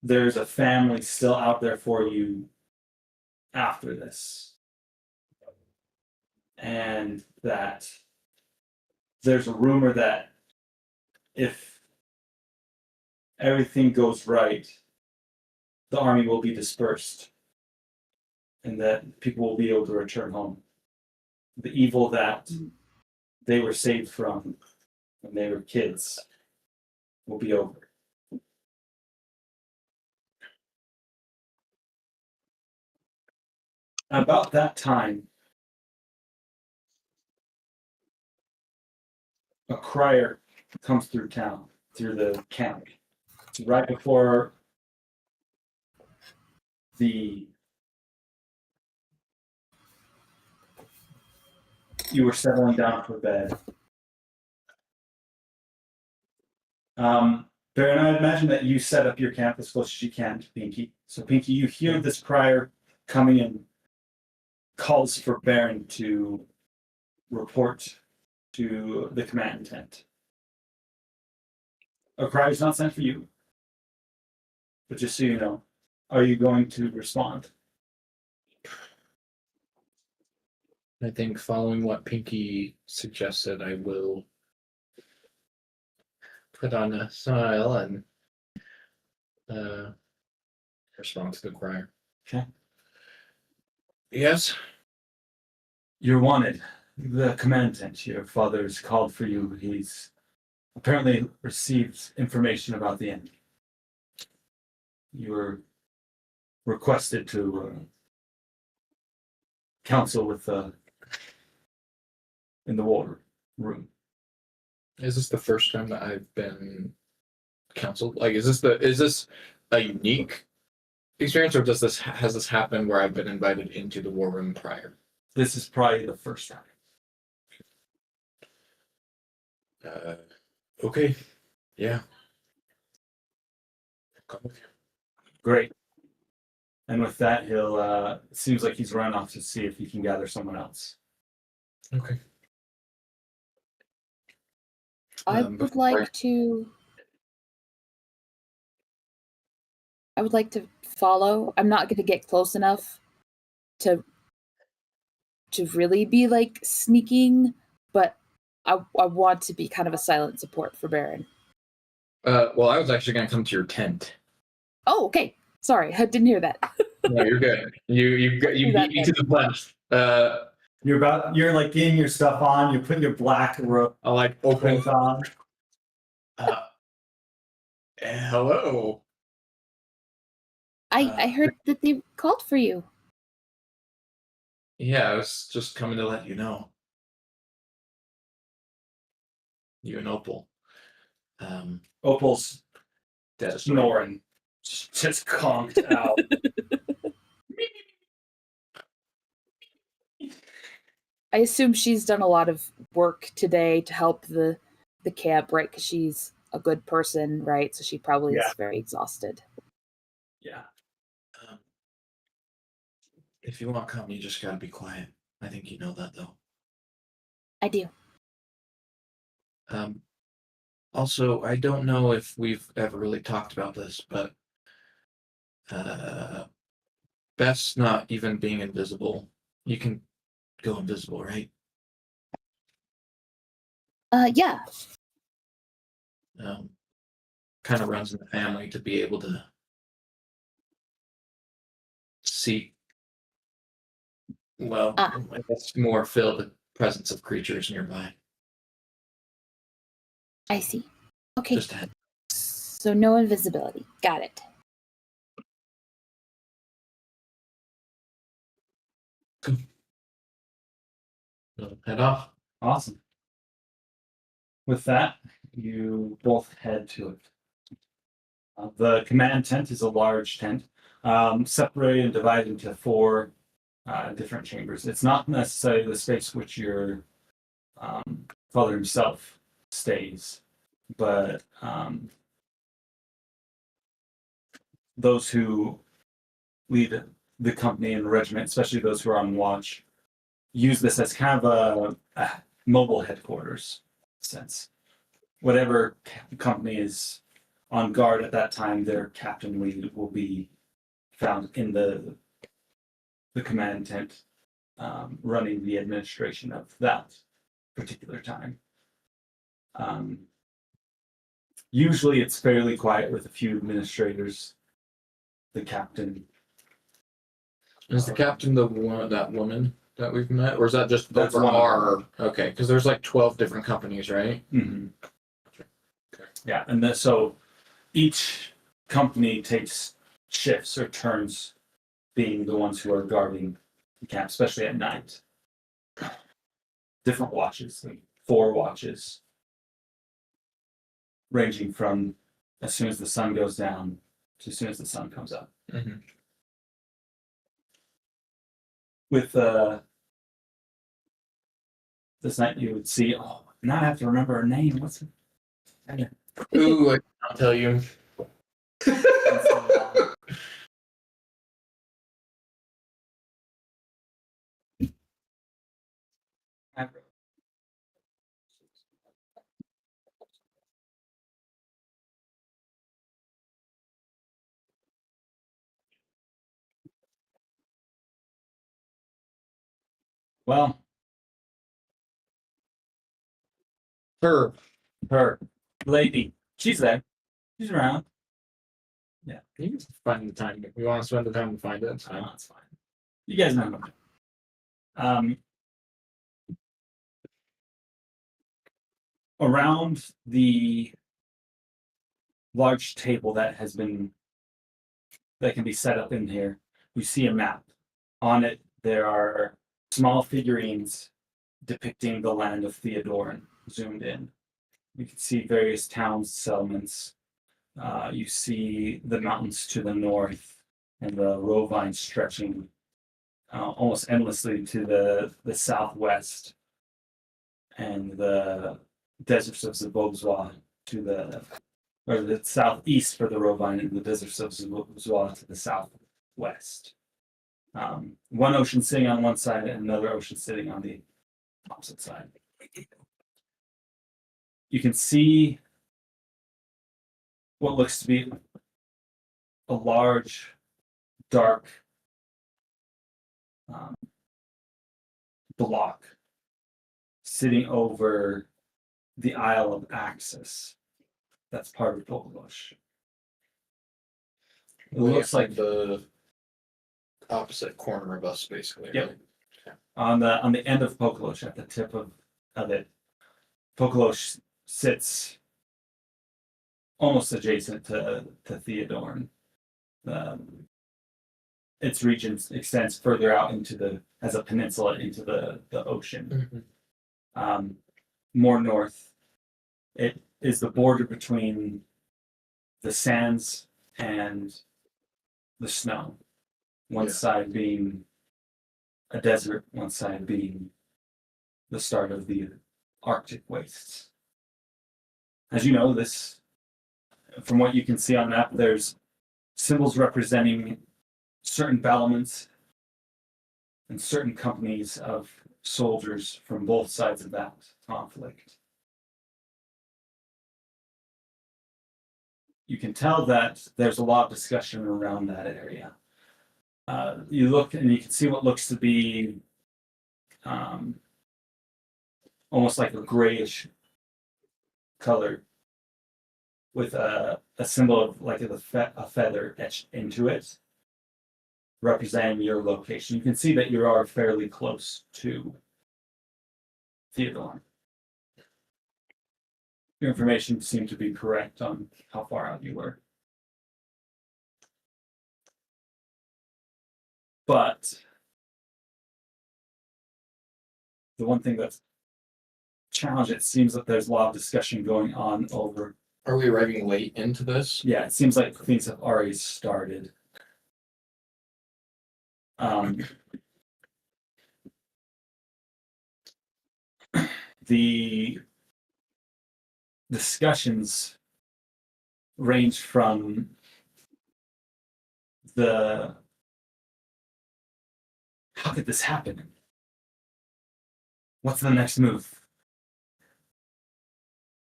there's a family still out there for you after this. And that there's a rumor that if everything goes right, the army will be dispersed and that people will be able to return home. The evil that they were saved from when they were kids will be over. About that time, a crier comes through town, through the camp. It's right before you were settling down for bed. Baron, I imagine that you set up your camp as close as you can to Pinky. So Pinky, you hear this crier coming in, calls for Baron to report to the command tent. A cry is not sent for you. But just so you know, are you going to respond? I think following what Pinky suggested, I will put on a smile and respond to the crier. Okay. Yes. You're wanted. The commandant, your father's called for you. He's apparently received information about the enemy. You were requested to counsel with in the war room. Is this the first time that I've been counseled? Like, is this a unique experience, or has this happened where I've been invited into the war room prior? This is probably the first time. Okay. Yeah. Come with you. Great. And with that, he'll it seems like he's run off to see if he can gather someone else. Okay. I would like to follow. I'm not going to get close enough to really be like sneaking, but I want to be kind of a silent support for Baron. Well, I was actually going to come to your tent. Oh, okay. Sorry, I didn't hear that. No, you're good. You beat me to the punch. You're like getting your stuff on. You're putting your black robe I'll like open. on. Hello. I heard that they called for you. Yeah, I was just coming to let you know. You and Opal. Opal's Dead. snoring, just conked out. I assume she's done a lot of work today to help the camp, right? Because she's a good person, right? So she probably is very exhausted. Yeah. If you want to come, you just gotta be quiet. I think you know that, though. I do. Also, I don't know if we've ever really talked about this, but Beth's not even being invisible. You can go invisible, right? Yeah. Kind of runs in the family to be able to see, well, I guess more feel the presence of creatures nearby. I see. Okay. Just head. So no invisibility. Got it. Head off. Awesome. With that, you both head to it. The command tent is a large tent, separated and divided into 4 different chambers. It's not necessarily the space which your father himself stays, but those who lead the company and the regiment, especially those who are on watch, use this as kind of mobile headquarters sense. Whatever company is on guard at that time, their captain will be found in the command tent, running the administration of that particular time. Usually it's fairly quiet with a few administrators, the captain. Is the captain the one, that woman that we've met, or is that just That's over one of our? them. Okay, because there's like 12 different companies, right? Mhm. Okay. Yeah, and so each company takes shifts or turns being the ones who are guarding the camp, especially at night. Different watches, like 4 watches, ranging from as soon as the sun goes down to as soon as the sun comes up. Mhm. With this night, you would see. Oh, now I have to remember her name. What's her? Ooh, I'll tell you. Well, Her. her lady, she's there. She's around. You can find the time. If we want to spend the time to find it, it's fine. That's fine. You guys know. Around the large table that can be set up in here, you see a map. On it, there are small figurines depicting the land of Theodoran zoomed in. You can see various towns, settlements. You see the mountains to the north and the Rovine stretching almost endlessly to the southwest, and the deserts of Zbogzwa to the southeast for the Rovine, and the deserts of Zbogzwa to the southwest. One ocean sitting on one side and another ocean sitting on the opposite side. You can see what looks to be a large, dark block sitting over the Isle of Axis. That's part of Pokolosh. It looks like the opposite corner of us, basically. Yep. Right? on the end of Pokolosh, at the tip of it. Pokolosh sits almost adjacent to Theodorn. Its region extends further out as a peninsula into the ocean. Mhm. More north, it is the border between the sands and the snow. One Yeah. side being a desert, one side being the start of the Arctic wastes. As you know, from what you can see on the map, there's symbols representing certain battlements and certain companies of soldiers from both sides of that conflict. You can tell that there's a lot of discussion around that area. You look and you can see what looks to be almost like a grayish color with a symbol of like a feather etched into it, representing your location. You can see that you are fairly close to Theodore. Your information seemed to be correct on how far out you were. But the one thing that's challenged, it seems that there's a lot of discussion going on over. Are we arriving late into this? Yeah, it seems like things have already started. The discussions range from how could this happen? What's the next move?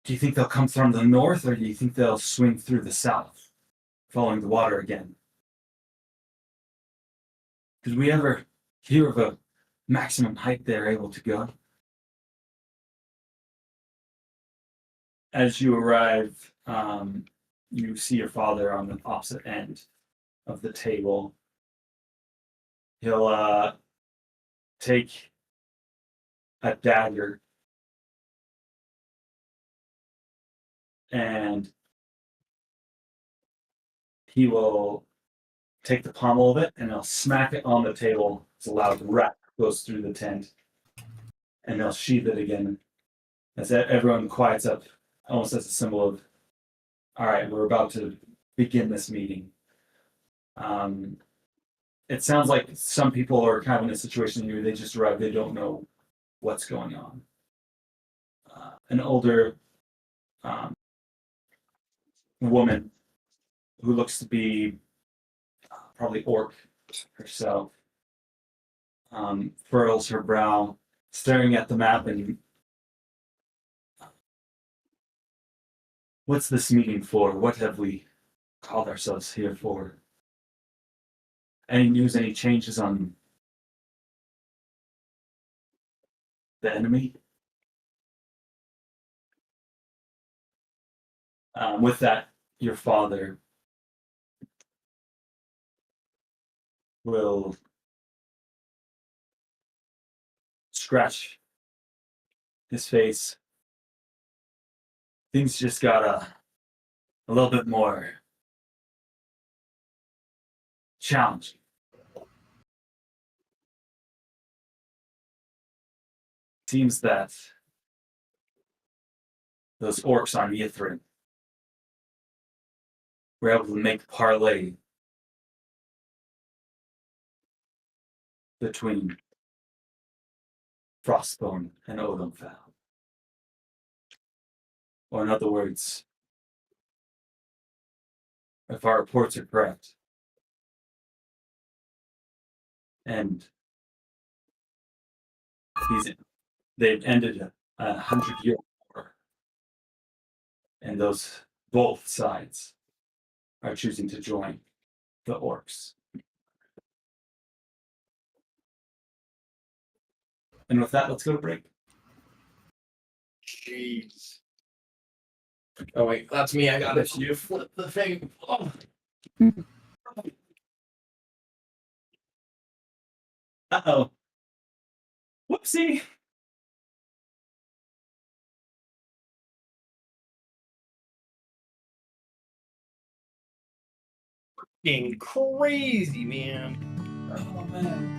Do you think they'll come from the north, or do you think they'll swing through the south, following the water again? Did we ever hear of a maximum height they're able to go? As you arrive, you see your father on the opposite end of the table. He'll take a dagger and he will take the pommel of it and he'll smack it on the table. It's a loud rap goes through the tent, and they'll sheath it again as everyone quiets up, almost as a symbol of, all right, we're about to begin this meeting. It sounds like some people are kind of in a situation where they just arrived, they don't know what's going on. An older woman who looks to be probably orc herself furrows her brow, staring at the map, and what's this meeting for? What have we called ourselves here for? Any news, any changes on the enemy? With that, your father will scratch his face. Things just got a little bit more challenging. Seems that those orcs on Yithrin were able to make parlay between Frostbone and Odomfell. Or in other words, if our reports are correct, and they've ended a 100-year war, and those both sides are choosing to join the orcs. And with that, let's go to break. Jeez. Oh wait, that's me. I got it. You flip the thing. Oh. Uh-oh. Whoopsie. Fucking crazy, man. Oh, man.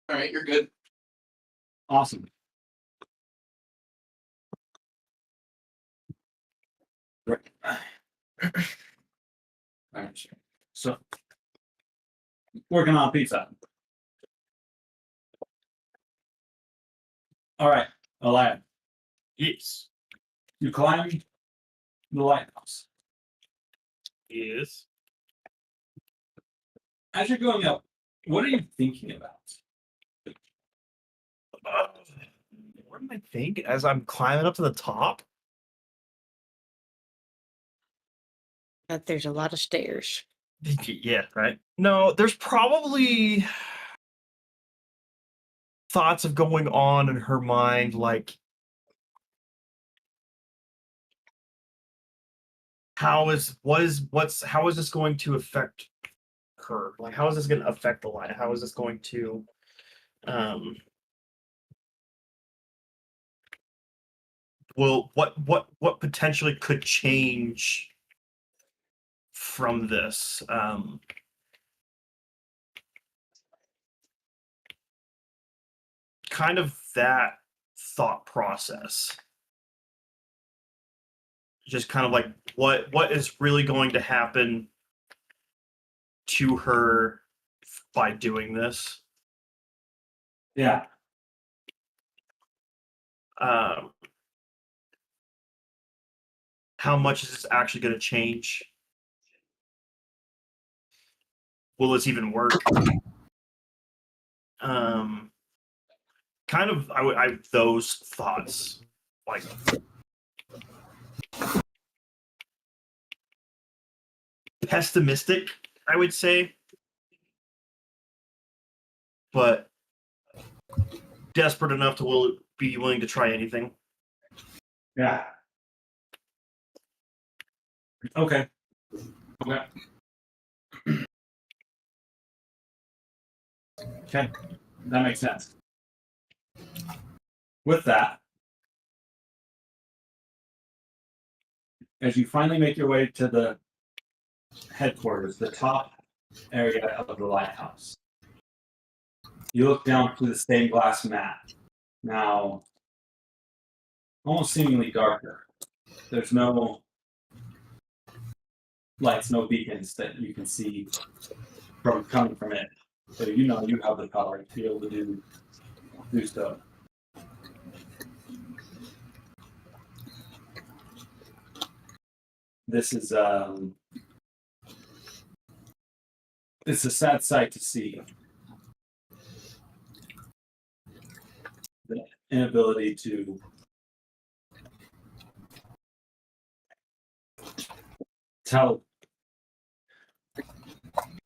All right, you're good. Awesome. Great. Alright, so working on pizza. All right, Elias, Yes. you climb the lighthouse. Yes. As you're going up, what are you thinking about? What am I thinking as I'm climbing up to the top? That there's a lot of stairs. Yeah, right. No, there's probably thoughts of going on in her mind, like how is this going to affect her? Like, how is this going to affect the light? How is this going to what potentially could change from this? Kind of that thought process. Just kind of like what is really going to happen to her by doing this? Yeah. How much is this actually going to change? Will this even work? Kind of, I those thoughts, like pessimistic, I would say, but desperate enough to be willing to try anything. Yeah. Okay. Okay. Okay. That makes sense. With that, as you finally make your way to the headquarters, the top area of the lighthouse, you look down through the stained glass mat. Now, almost seemingly darker. There's no lights, no beacons that you can see from coming from it. So you know you have the power to be able to do stuff. This is it's a sad sight to see. The inability to tell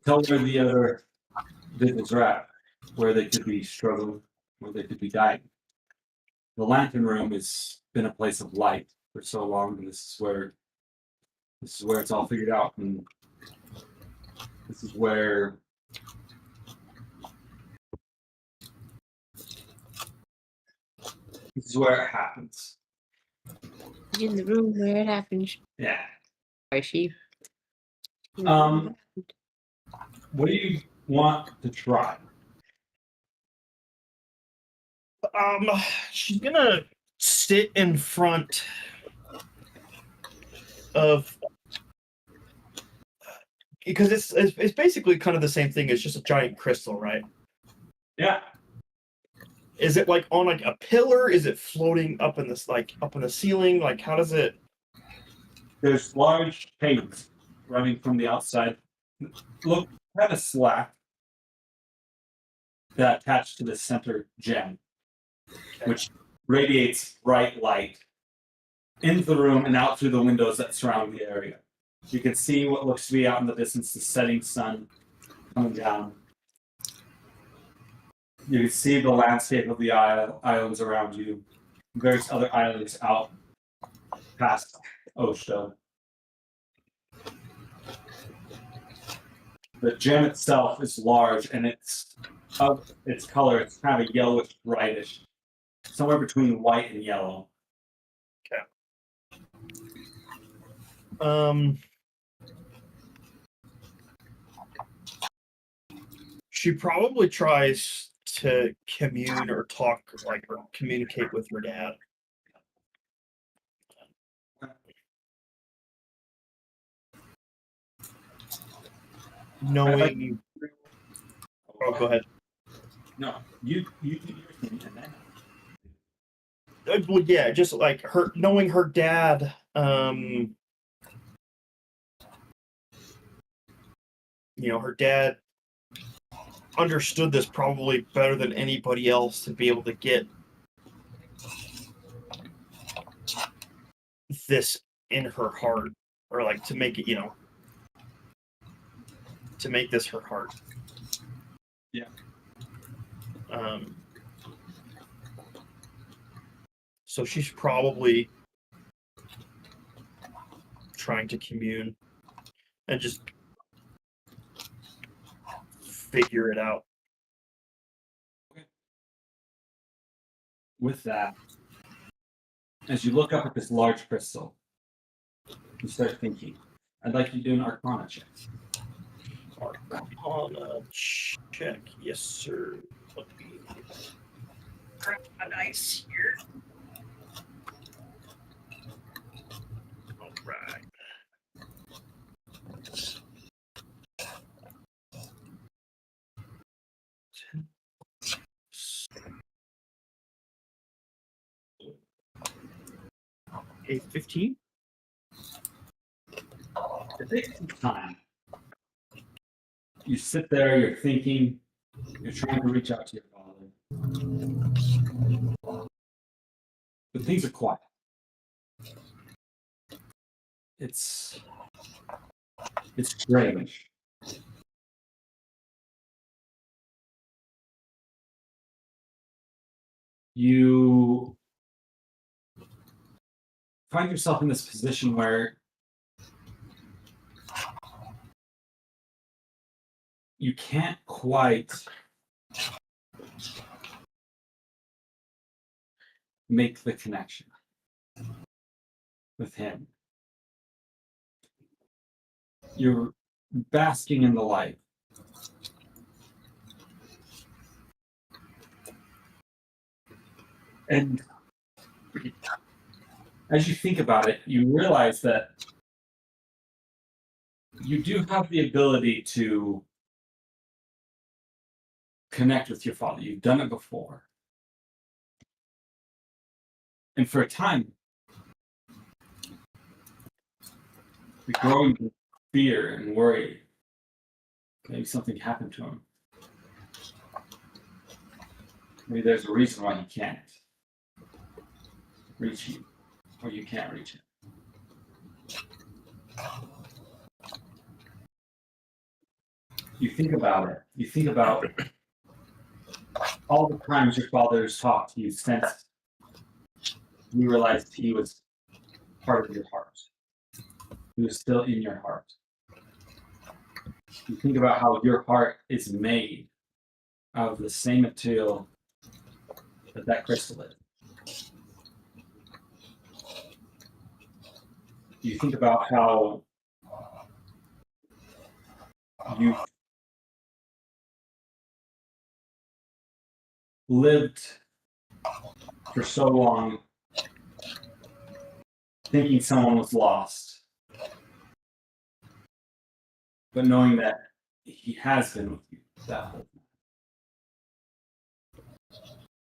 where the other victims are at, where they could be struggling, where they could be dying. The lantern room has been a place of light for so long, and this is where it's all figured out, and this is where it happens. In the room where it happens. Yeah. I see. What do you want to try? She's gonna sit in front of, because it's basically kind of the same thing. It's just a giant crystal, right? Yeah. Is it like on like a pillar? Is it floating up in this, like up in the ceiling? Like, how does it? There's large chains running from the outside. Look, kind of slack that attached to the center gem, which radiates bright light into the room and out through the windows that surround the area. You can see what looks to be out in the distance, the setting sun coming down. You can see the landscape of the islands around you, various other islands out past Oshto. The gem itself is large, and it's of its color. It's kind of a yellowish, brightish, somewhere between white and yellow. She probably tries to commune or talk, like, or communicate with her dad. Knowing. Oh, go ahead. No, you do your thing, and then Well, yeah, just like her knowing her dad. Her dad understood this probably better than anybody else to be able to get this in her heart, or like to make it, to make this her heart. Yeah. So she's probably trying to commune and just figure it out. with that, as you look up at this large crystal, you start thinking, I'd like you to do an Arcana check. Arcana check, yes, sir. Let me grab my dice here. All right. A 15. It takes some time. You sit there, you're thinking, you're trying to reach out to your father. But things are quiet. It's strange. You find yourself in this position where you can't quite make the connection with him. You're basking in the light. And as you think about it, you realize that you do have the ability to connect with your father. You've done it before. And for a time, the growing fear and worry, maybe something happened to him. Maybe there's a reason why he can't reach you, or you can't reach him. You think about it. You think about all the times your father has talked to you since you realized he was part of your heart. He was still in your heart. You think about how your heart is made out of the same material that crystal is. You think about how you lived for so long thinking someone was lost, but knowing that he has been with you that whole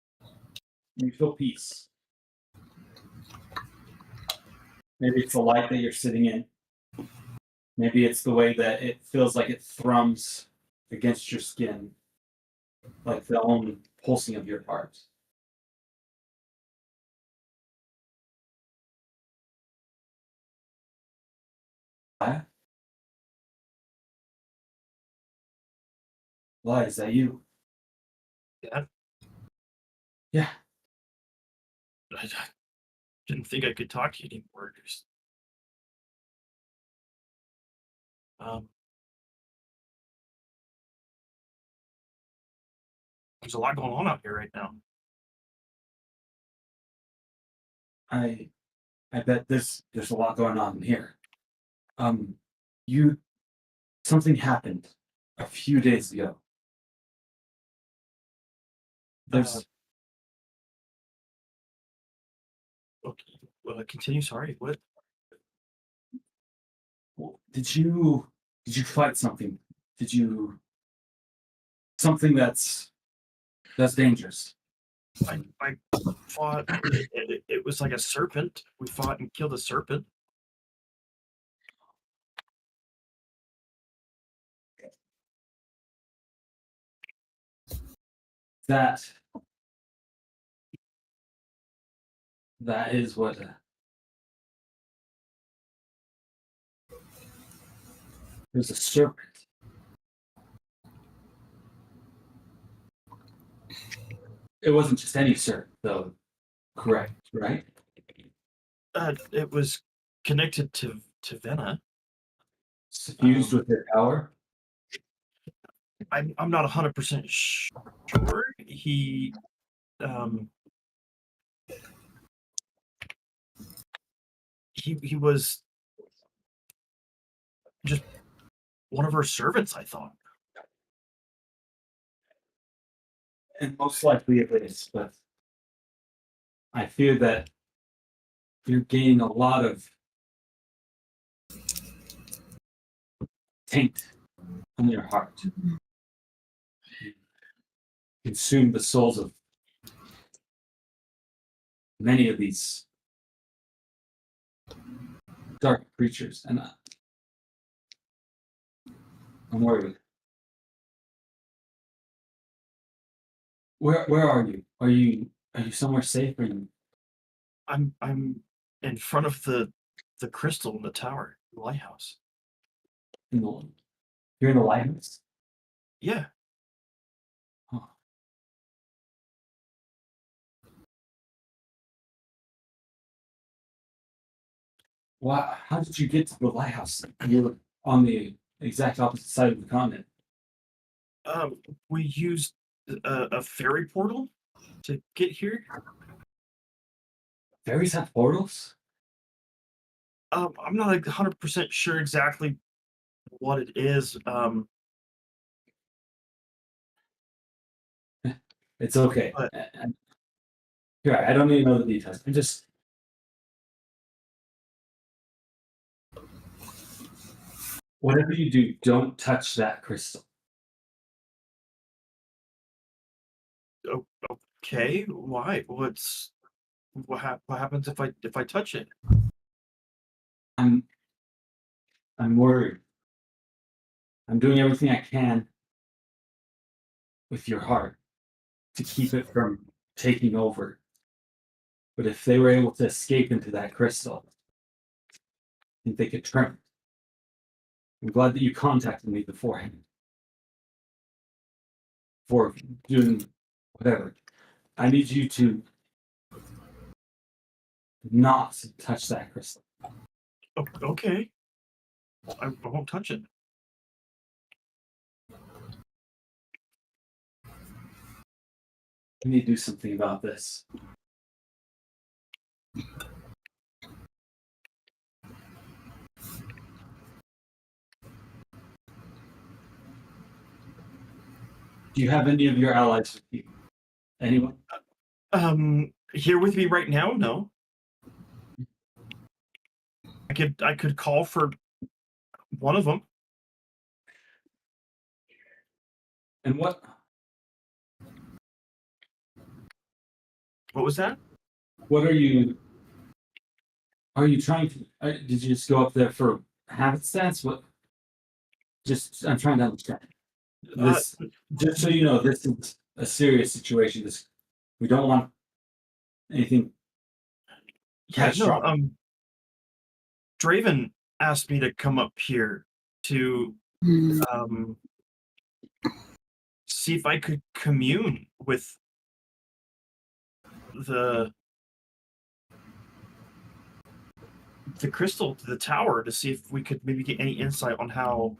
time. You feel peace. Maybe it's the light that you're sitting in. Maybe it's the way that it feels like it thrums against your skin, like the own pulsing of your heart. Why is that you? Dad? Yeah. I didn't think I could talk to you anymore. Just, there's a lot going on out here right now. I bet there's a lot going on here. Something happened a few days ago. there's Okay, continue. Sorry. What? did you fight something? Did you something that's dangerous? I fought. It was like a serpent. We fought and killed a serpent. That is what there's a serpent. It wasn't just any serpent, though. Correct, right? It was connected to Vena. Suffused with their power. I'm not 100% sure. He was just one of her servants, I thought. And most likely it is, but I fear that you're gaining a lot of taint on your heart. Consume the souls of many of these dark creatures, and I'm worried. Where are you? Are you somewhere safe? Or you I'm in front of the crystal in the tower, the lighthouse. you're in the lighthouse? Yeah. Huh. Wow, how did you get to the lighthouse? You're on the exact opposite side of the continent. We used a ferry portal to get here. Fairies have portals? I'm not 100% sure exactly what it is. It's okay. But- Here, I don't need to know the details. I'm just. Whatever you do, don't touch that crystal. Okay, why? What happens if I touch it? I'm worried. I'm doing everything I can with your heart to keep it from taking over. But if they were able to escape into that crystal, I think they could turn it. I'm glad that you contacted me beforehand. For doing whatever. I need you to not touch that crystal. Okay. I won't touch it. We need to do something about this. Do you have any of your allies with you? Anyone? Here with me right now? No. I could call for one of them. And what What was that? are you trying to did you just go up there for happenstance? What just I'm trying to understand. This just so you know, this is a serious situation. This we don't want anything Yeah, no, catastrophic. Draven asked me to come up here to see if I could commune with the crystal, the tower, to see if we could maybe get any insight on how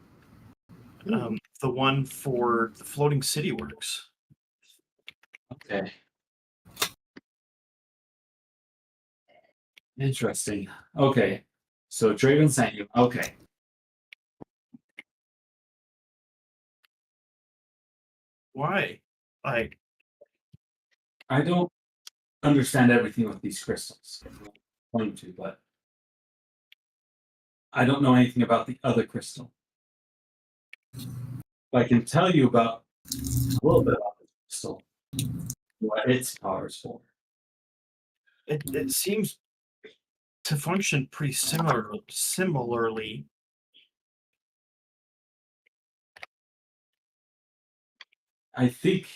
the one for the floating city works. Okay. Interesting. Okay. So Draven sent you. Okay. Why? Like, I don't understand everything with these crystals. I'm going to, but I don't know anything about the other crystal. But I can tell you about a little bit about the crystal, what its power is for. It seems to function pretty similarly. I think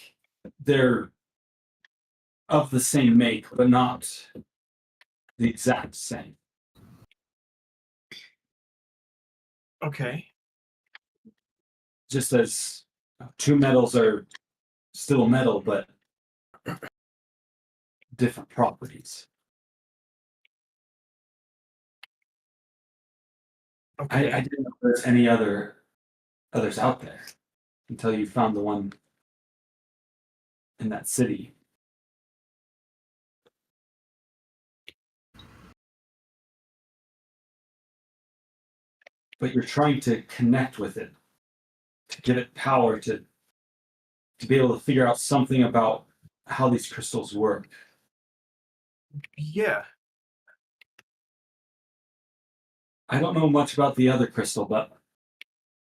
they're of the same make, but not the exact same. Okay. Just as two metals are still metal, but different properties. Okay. I didn't know there's any others out there until you found the one in that city. But you're trying to connect with it, to give it power to be able to figure out something about how these crystals work. Yeah. I don't know much about the other crystal, but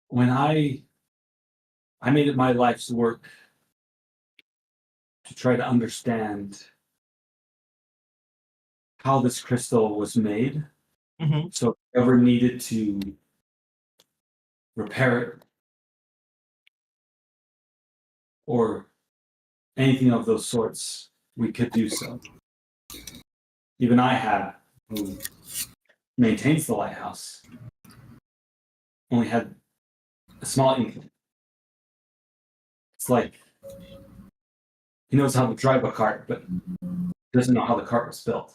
when I made it my life's work to try to understand how this crystal was made. Mm-hmm. So if we ever needed to repair it or anything of those sorts, we could do so. Even I had, who maintains the lighthouse, only had a small inkling. It's like he knows how to drive a cart, but doesn't know how the cart was built.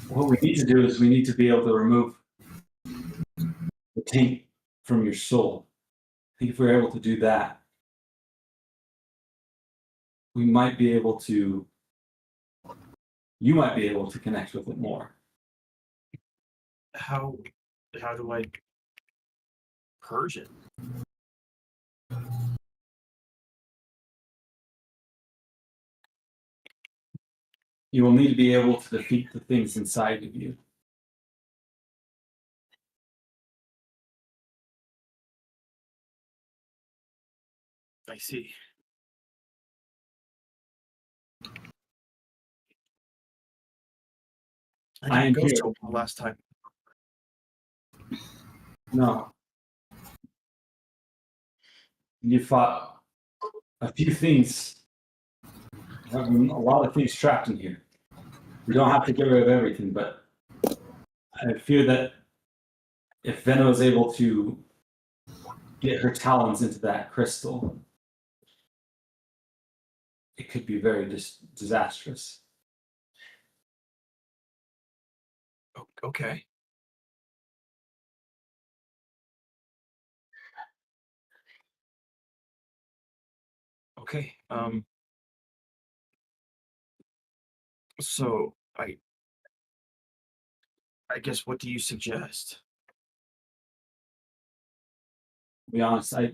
What we need to do is we need to be able to remove the taint from your soul. I think if we're able to do that, we might be able to, you might be able to connect with it more. How do I purge it? You will need to be able to defeat the things inside of you. I see. I am didn't go here. so well last time. No. You fought a few things. A lot of things trapped in here. We don't have to get rid of everything, but I fear that if Venna was able to get her talons into that crystal, it could be very disastrous. Okay. Okay. So I guess what do you suggest? To be honest, I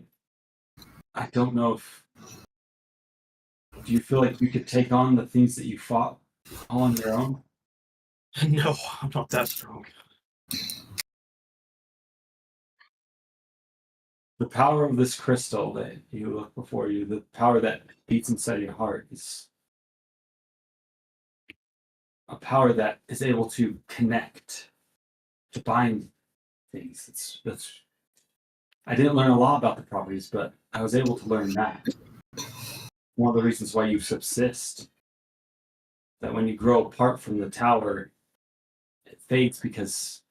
don't know if. Do you feel like you could take on the things that you fought all on your own? No, I'm not that strong. The power of this crystal that you look before you, the power that beats inside your heart, is a power that is able to connect, to bind things. That's. I didn't learn a lot about the properties, but I was able to learn that. One of the reasons why you subsist, that when you grow apart from the tower, it fades because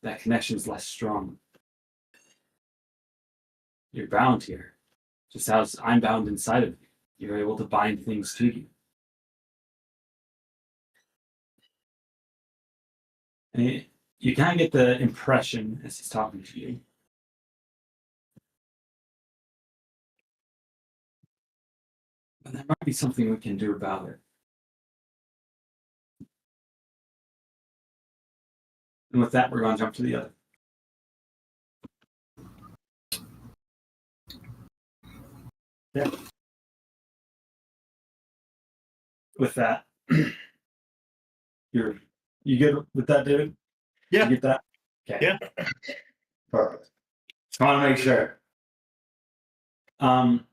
that connection is less strong. You're bound here, just as I'm bound inside of you. You're able to bind things to you. And you kind of get the impression as he's talking to you. But there might be something we can do about it. And with that, we're going to jump to the other. With that, you good with that, David? Yeah. You get that? Okay. Yeah. Perfect. Just want to make sure. Baron,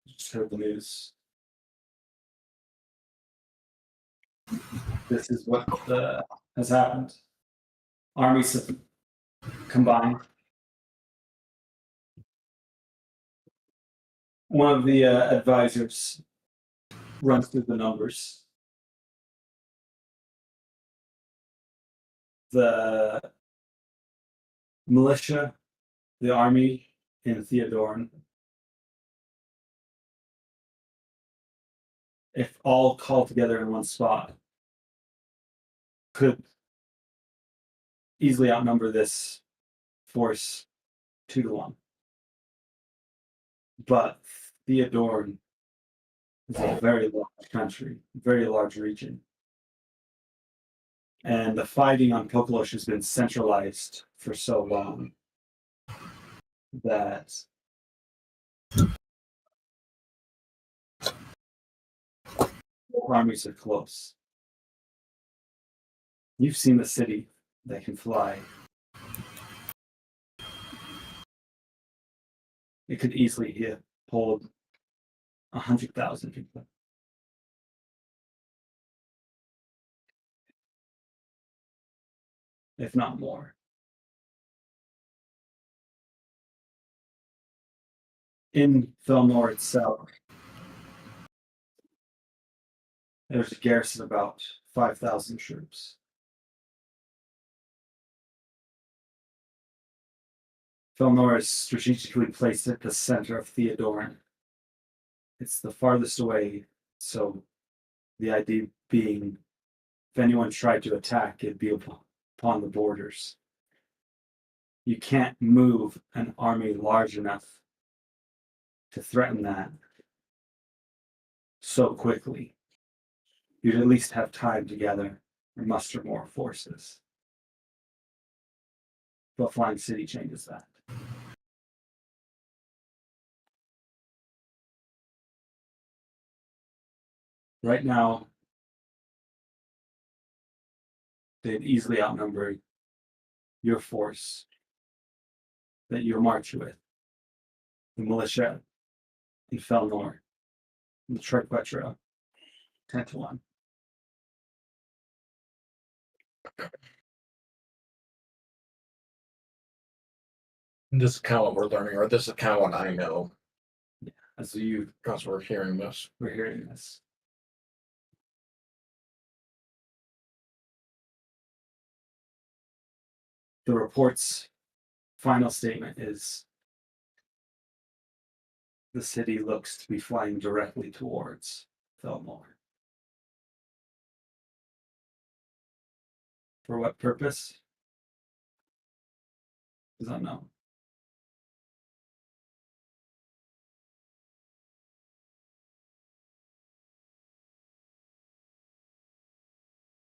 just heard the news. This is what has happened. Armies have combined. One of the advisors runs through the numbers. The militia, the army in Theodorn, if all called together in one spot, could easily outnumber this force 2-1. But Theodorn is a very large country, very large region. And the fighting on Kokolosh has been centralized for so long that both armies are close. You've seen the city that can fly. It could easily hold 100,000 people. If not more. In Felnor itself, there's a garrison of about 5,000 troops. Felnor is strategically placed at the center of Theodorn. It's the farthest away, so the idea being if anyone tried to attack, it'd be upon the borders. You can't move an army large enough to threaten that so quickly. You'd at least have time to gather or muster more forces. But Flying City changes that. Right now, they'd easily outnumber your force that you march with, the militia in Felnor, the Triquetra, 10-1. This is kind of what we're learning, or this is kind of what I know As you because we're hearing this. were hearing this. The report's final statement is the city looks to be flying directly towards Felmore. For what purpose? Is unknown.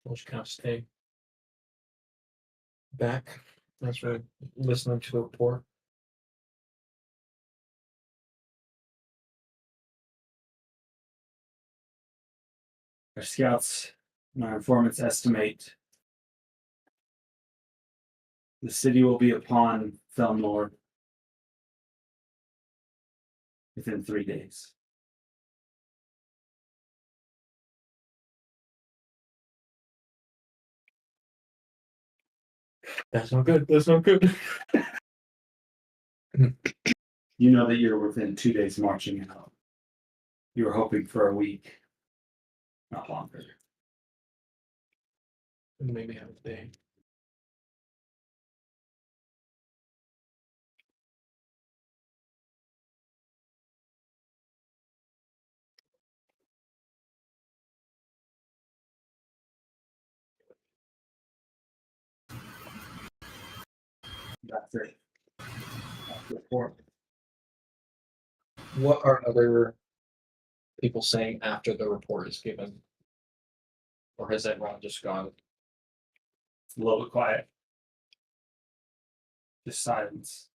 We'll just kind of stay back as we're listening to the report. Our scouts and our informants estimate the city will be upon Felmore within 3 days. That's not good. That's not good. You know that you're within 2 days marching out. You were hoping for a week, not longer. Maybe have a day. That's it. That's the report. What are other people saying after the report is given? Or has everyone just gone? It's a little bit quiet. Just silence.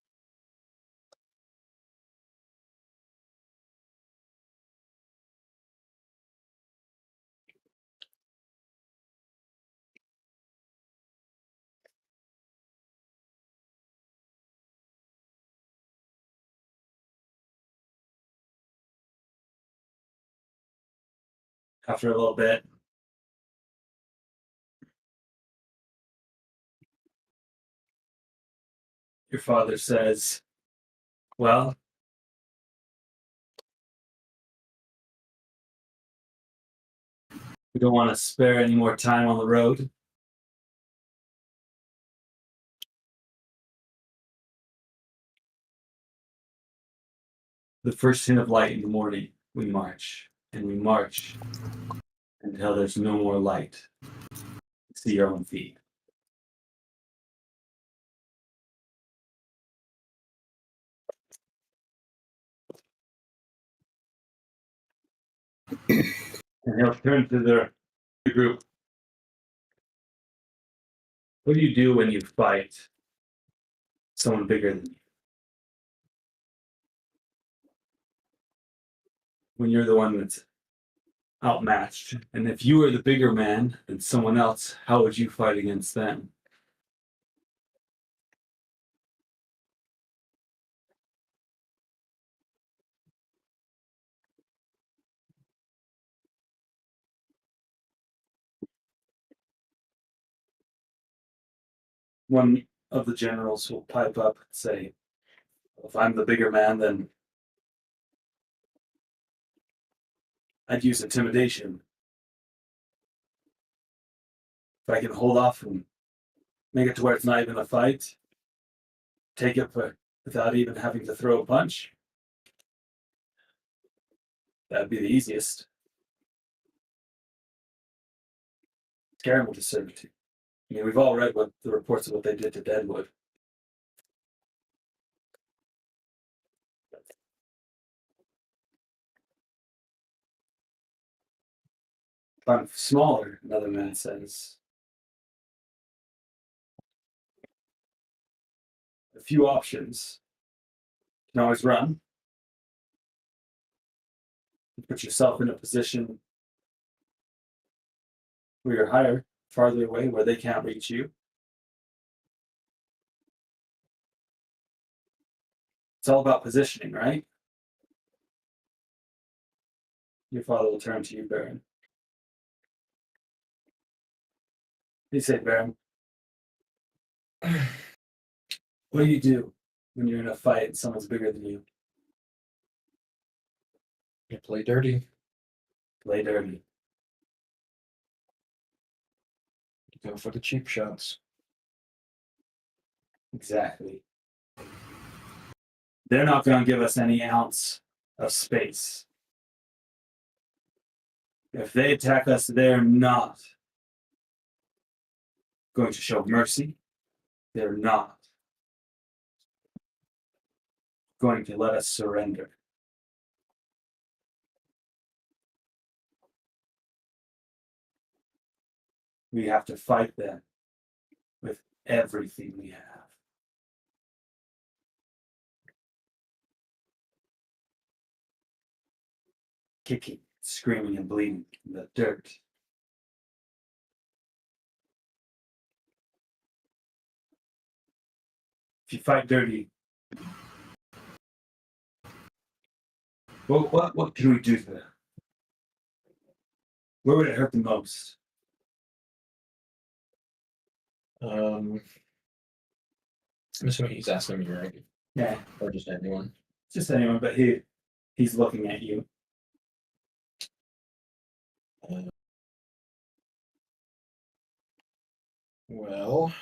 after a little bit. Your father says, well, we don't want to spare any more time on the road. The first hint of light in the morning, we march, and we march until there's no more light. See your own feet. And he'll turn to the group. What do you do when you fight someone bigger than you? When you're the one that's outmatched. And if you were the bigger man than someone else, how would you fight against them? One of the generals will pipe up and say, if I'm the bigger man, then I'd use intimidation. If I can hold off and make it to where it's not even a fight, take it without even having to throw a punch, that'd be the easiest. Scare him into servitude. I mean, we've all read what the reports of what they did to Deadwood. If I'm smaller, another man says, a few options. You can always run. You put yourself in a position where you're higher, farther away, where they can't reach you. It's all about positioning, right? Your father will turn to you, Baron. You say, Baron, what do you do when you're in a fight and someone's bigger than you? You play dirty. Play dirty. You go for the cheap shots. Exactly. They're not going to give us any ounce of space. If they attack us, they're not going to show mercy. They're not going to let us surrender. We have to fight them with everything we have. Kicking, screaming, and bleeding in the dirt. If you fight dirty, what can we do to them? Where would it hurt the most? I'm assuming he's asking me, right? Yeah, Or just anyone. just anyone, but he's looking at you. Well,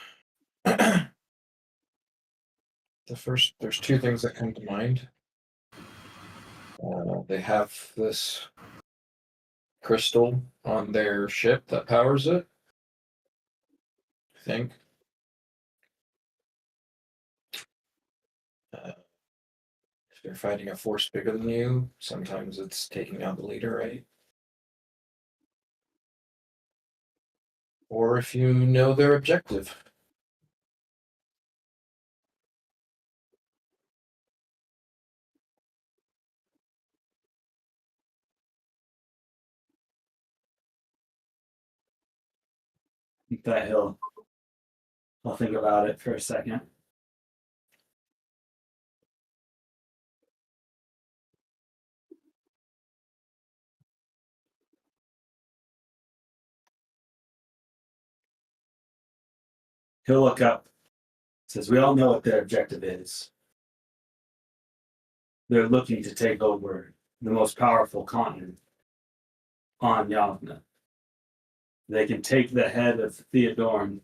there's two things that come to mind. They have this crystal on their ship that powers it, I think. If they're fighting a force bigger than you, sometimes it's taking out the leader, right? Or if you know their objective. That I'll think about it for a second. He'll look up. Says, we all know what their objective is. They're looking to take over the most powerful continent on Yavna. They can take the head of Theodorn.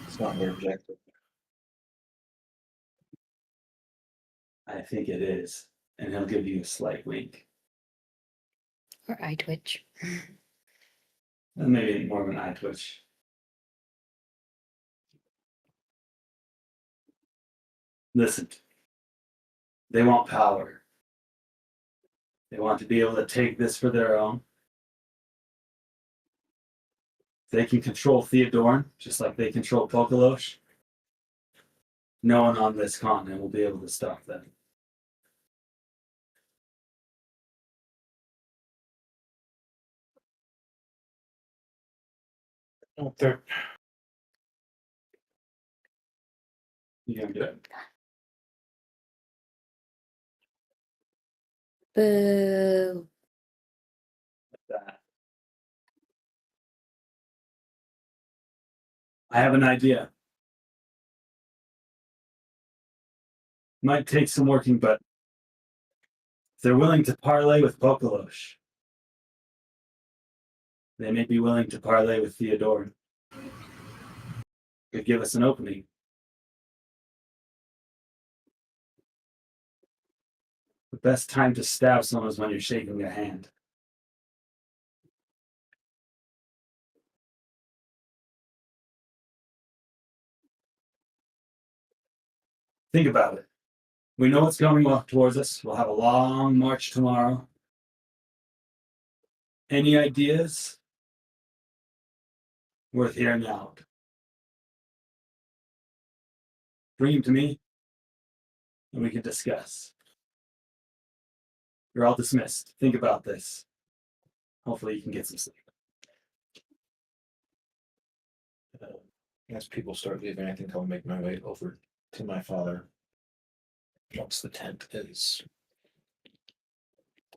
It's not their objective. I think it is. And he'll give you a slight wink. Or eye twitch. And maybe more of an eye twitch. Listen. They want power. They want to be able to take this for their own. They can control Theodorn, just like they control Pokalosh. No one on this continent will be able to stop them. Oh, they're You gonna do it? Boo. Like that. I have an idea. Might take some working, but if they're willing to parlay with Pokalosh, they may be willing to parlay with Theodore. Could give us an opening. The best time to stab someone is when you're shaking their hand. Think about it. We know what's coming up towards us. We'll have a long march tomorrow. Any ideas? Worth hearing out. Bring them to me, and we can discuss. You're all dismissed. Think about this. Hopefully you can get some sleep. As people start leaving, I think I'll make my way over to my father once the tent is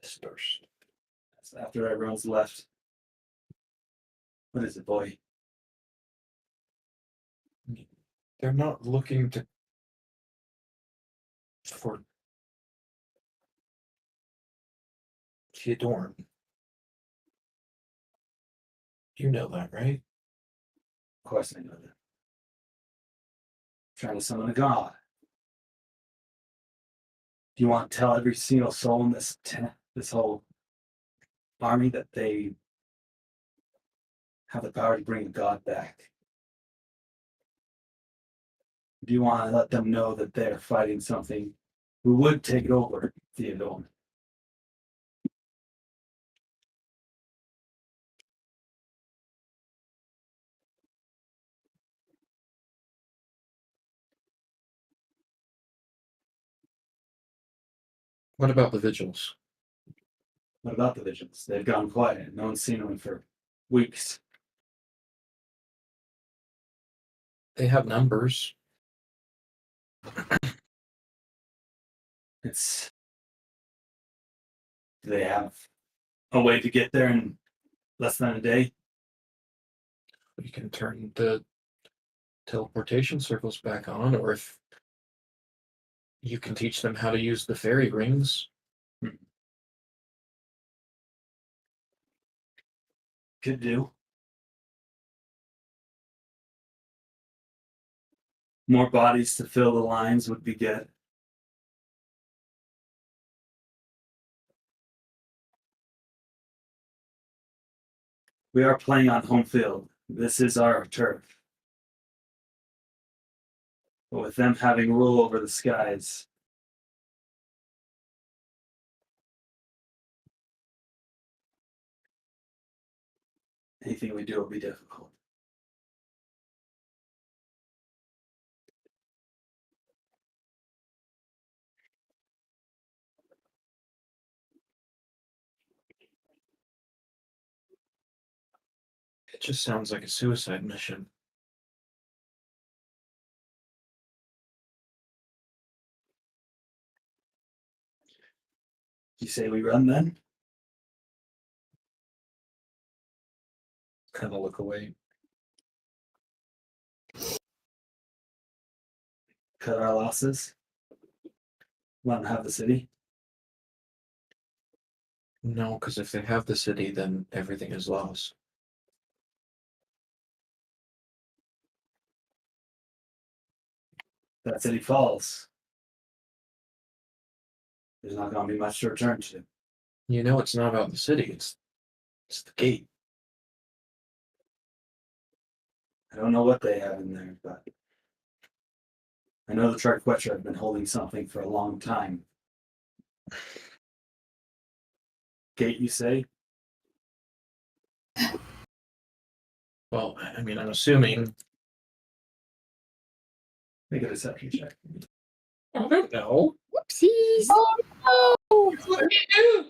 dispersed. So after everyone's left. What is it, boy? They're not looking for Theodorn. You know that, right? Of course I know that. Trying to summon a god. Do you want to tell every single soul in this whole army that they have the power to bring a god back? Do you want to let them know that they're fighting something who would take over Theodore? What about the vigils? What about the vigils? They've gone quiet. No one's seen them for weeks. They have numbers. Do they have a way to get there in less than a day? We can turn the teleportation circles back on, or if you can teach them how to use the fairy rings. Could do. More bodies to fill the lines would be good. We are playing on home field. This is our turf. But with them having rule over the skies, anything we do will be difficult. It just sounds like a suicide mission. You say we run then? kind of look away. Cut our losses. Let them have the city. No, because if they have the city, then everything is lost. That city falls. There's not going to be much to return to. You know, it's not about the city. It's the gate. I don't know what they have in there, but I know the Triquetra have been holding something for a long time. Gate, you say? Well, I mean, I'm assuming. Make a deception check. I don't know. Whoopsies. What do you do?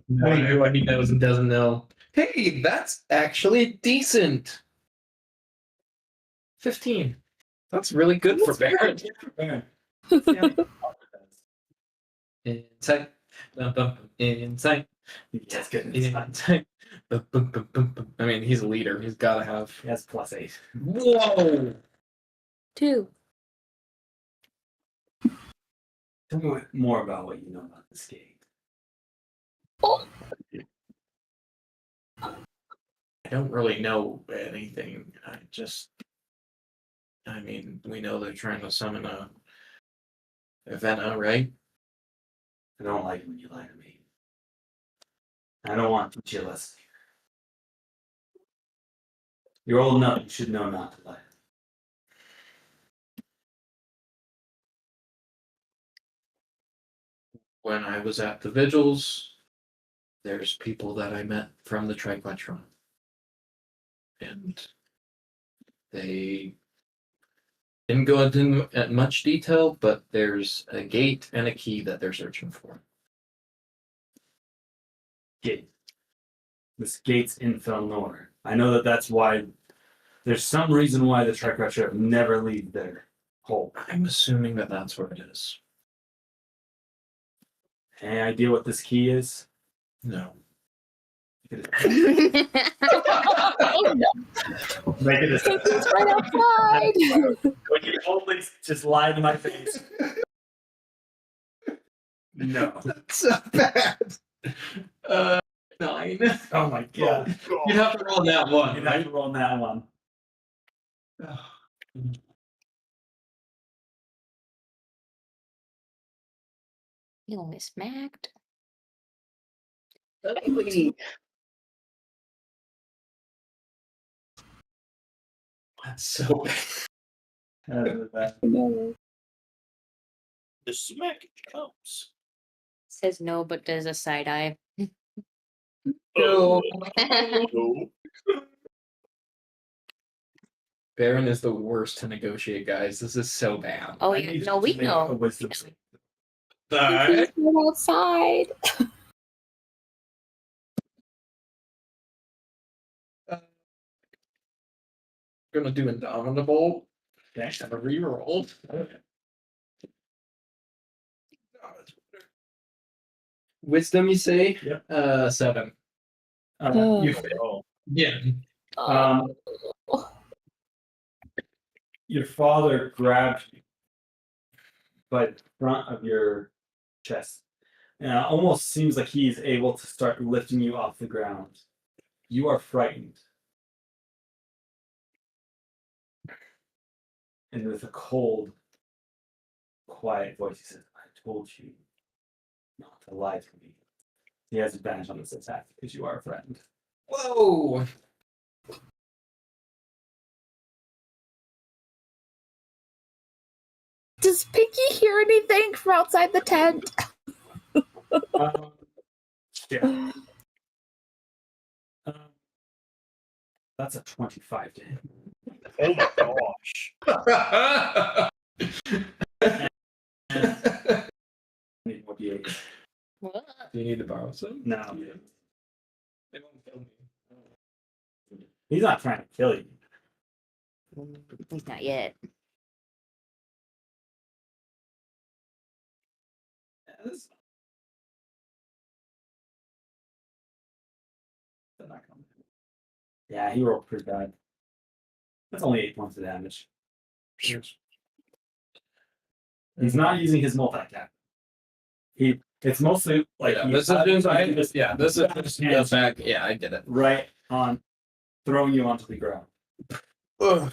No, what he knows and doesn't know. Hey, that's actually decent. 15. That's really good for Baron. Insight. Bum, bum, bum. Insight. Yes, good. Insight. Bum, bum, bum, bum, bum. I mean, he's a leader. He's got to have. He has +8. Whoa! 2. Tell me more about what you know about this gate. I don't really know anything. I mean, we know they're trying to summon a Vena, right? I don't like it when you lie to me. I don't want to teach you a lesson here. You're old enough, you should know not to lie. When I was at the vigils, there's people that I met from the Triquetron. And they didn't go into much detail, but there's a gate and a key that they're searching for. Gate. This gate's in Felnor. I know that that's why. There's some reason why the Triquetra never leave their hole. I'm assuming that that's where it is. Any idea what this key is? No. Make it a It's right outside. When you only just lie to my face. No. So bad. 9. Oh my god. You'd have to roll that one, You'd have right? to roll that one. You almost smacked. That's so bad. No. The smack comes. Says no, but does a side eye. No. No. Baron is the worst to negotiate, guys. This is so bad. Oh I yeah, need no, you we to make a know. wisdom save. It's right outside. Gonna do Indomitable. Okay. Have a reroll. Wisdom, you say? Yep. 7. You Oh. Yeah. Um, your father grabbed you by the front of your chest. And it almost seems like he is able to start lifting you off the ground. You are frightened. And with a cold, quiet voice, he says, I told you not to lie to me. He has advantage on this attack because you are a friend. Whoa. Does Pinky hear anything from outside the tent? Yeah. That's a 25 to hit. Oh my gosh. Need more D8. What? Do you need to borrow some? No, They won't kill me. he's not trying to kill you. At least not yet. Yes. They're not coming. Yeah, he rolled pretty bad. That's only 8 points of damage. He's not using his multi-attack. It's mostly like Yeah, he- this is just, just this is just the hands back. Yeah, I get it. right on throwing you onto the ground. Ugh.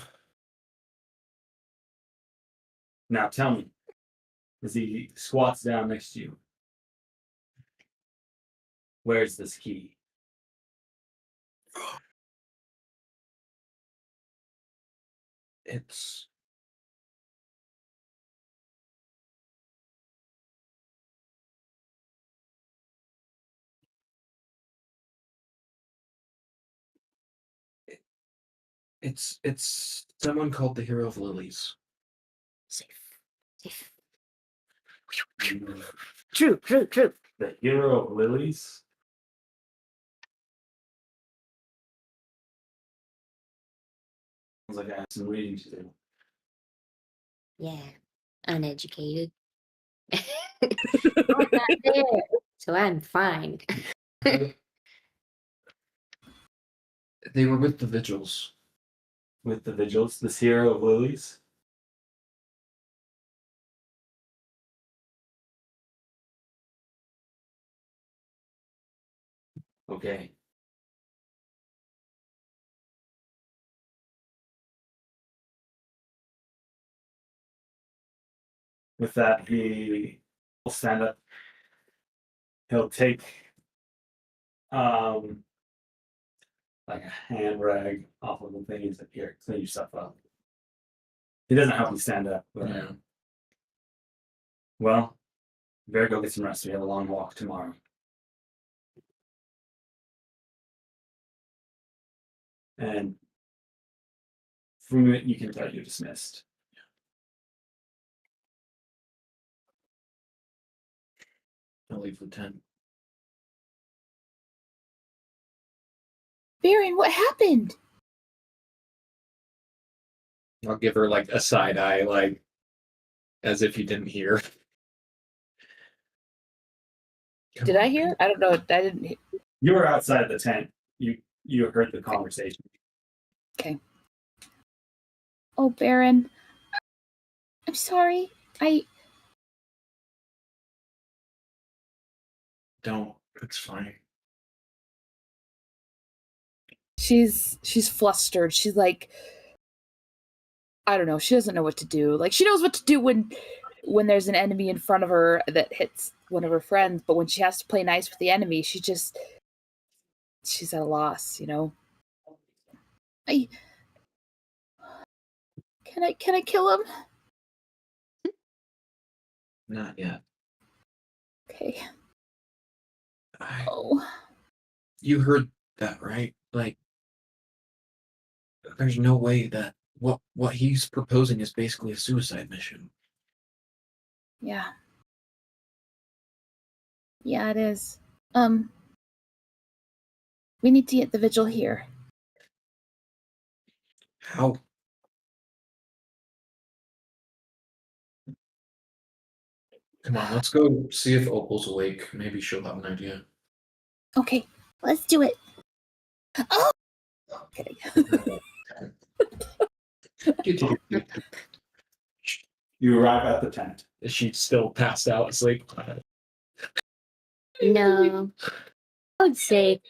Now tell me, as he squats down next to you, where's this key? It's it's someone called the Hero of Lilies. Safe. Safe. Mm, True, true, true. The hero of lilies. Sounds like I have some reading to do. Yeah. Uneducated. I'm not there, so I'm fine. They were with the Vigils. With the vigils, this hero of lilies. Okay. With that, he will stand up. He'll take like a hand rag off of the thing. He's like, here, clean yourself up. He doesn't help you stand up, but Yeah. well, you better go get some rest. We have a long walk tomorrow. And from it, you can tell you're dismissed. I'll leave the tent. Baron, what happened? I'll give her like a side eye, like as if you didn't hear. Did I hear? I don't know. I didn't hear. You were outside the tent. You heard the conversation. Oh, Baron. I'm sorry. Don't. It's fine. She's flustered. She's like, I don't know. She doesn't know what to do. Like, she knows what to do when there's an enemy in front of her that hits one of her friends, but when she has to play nice with the enemy, she's at a loss, you know. Can I kill him? Not yet. Okay. I, Oh. you heard that, right? Like, there's no way that what he's proposing is basically a suicide mission. Yeah. Yeah, it is. We need to get the vigil here. How? Come on, let's go see if Opal's awake. Maybe she'll have an idea. Okay, let's do it. Oh! Okay. You arrive at the tent. Is she still passed out asleep? No. I'd say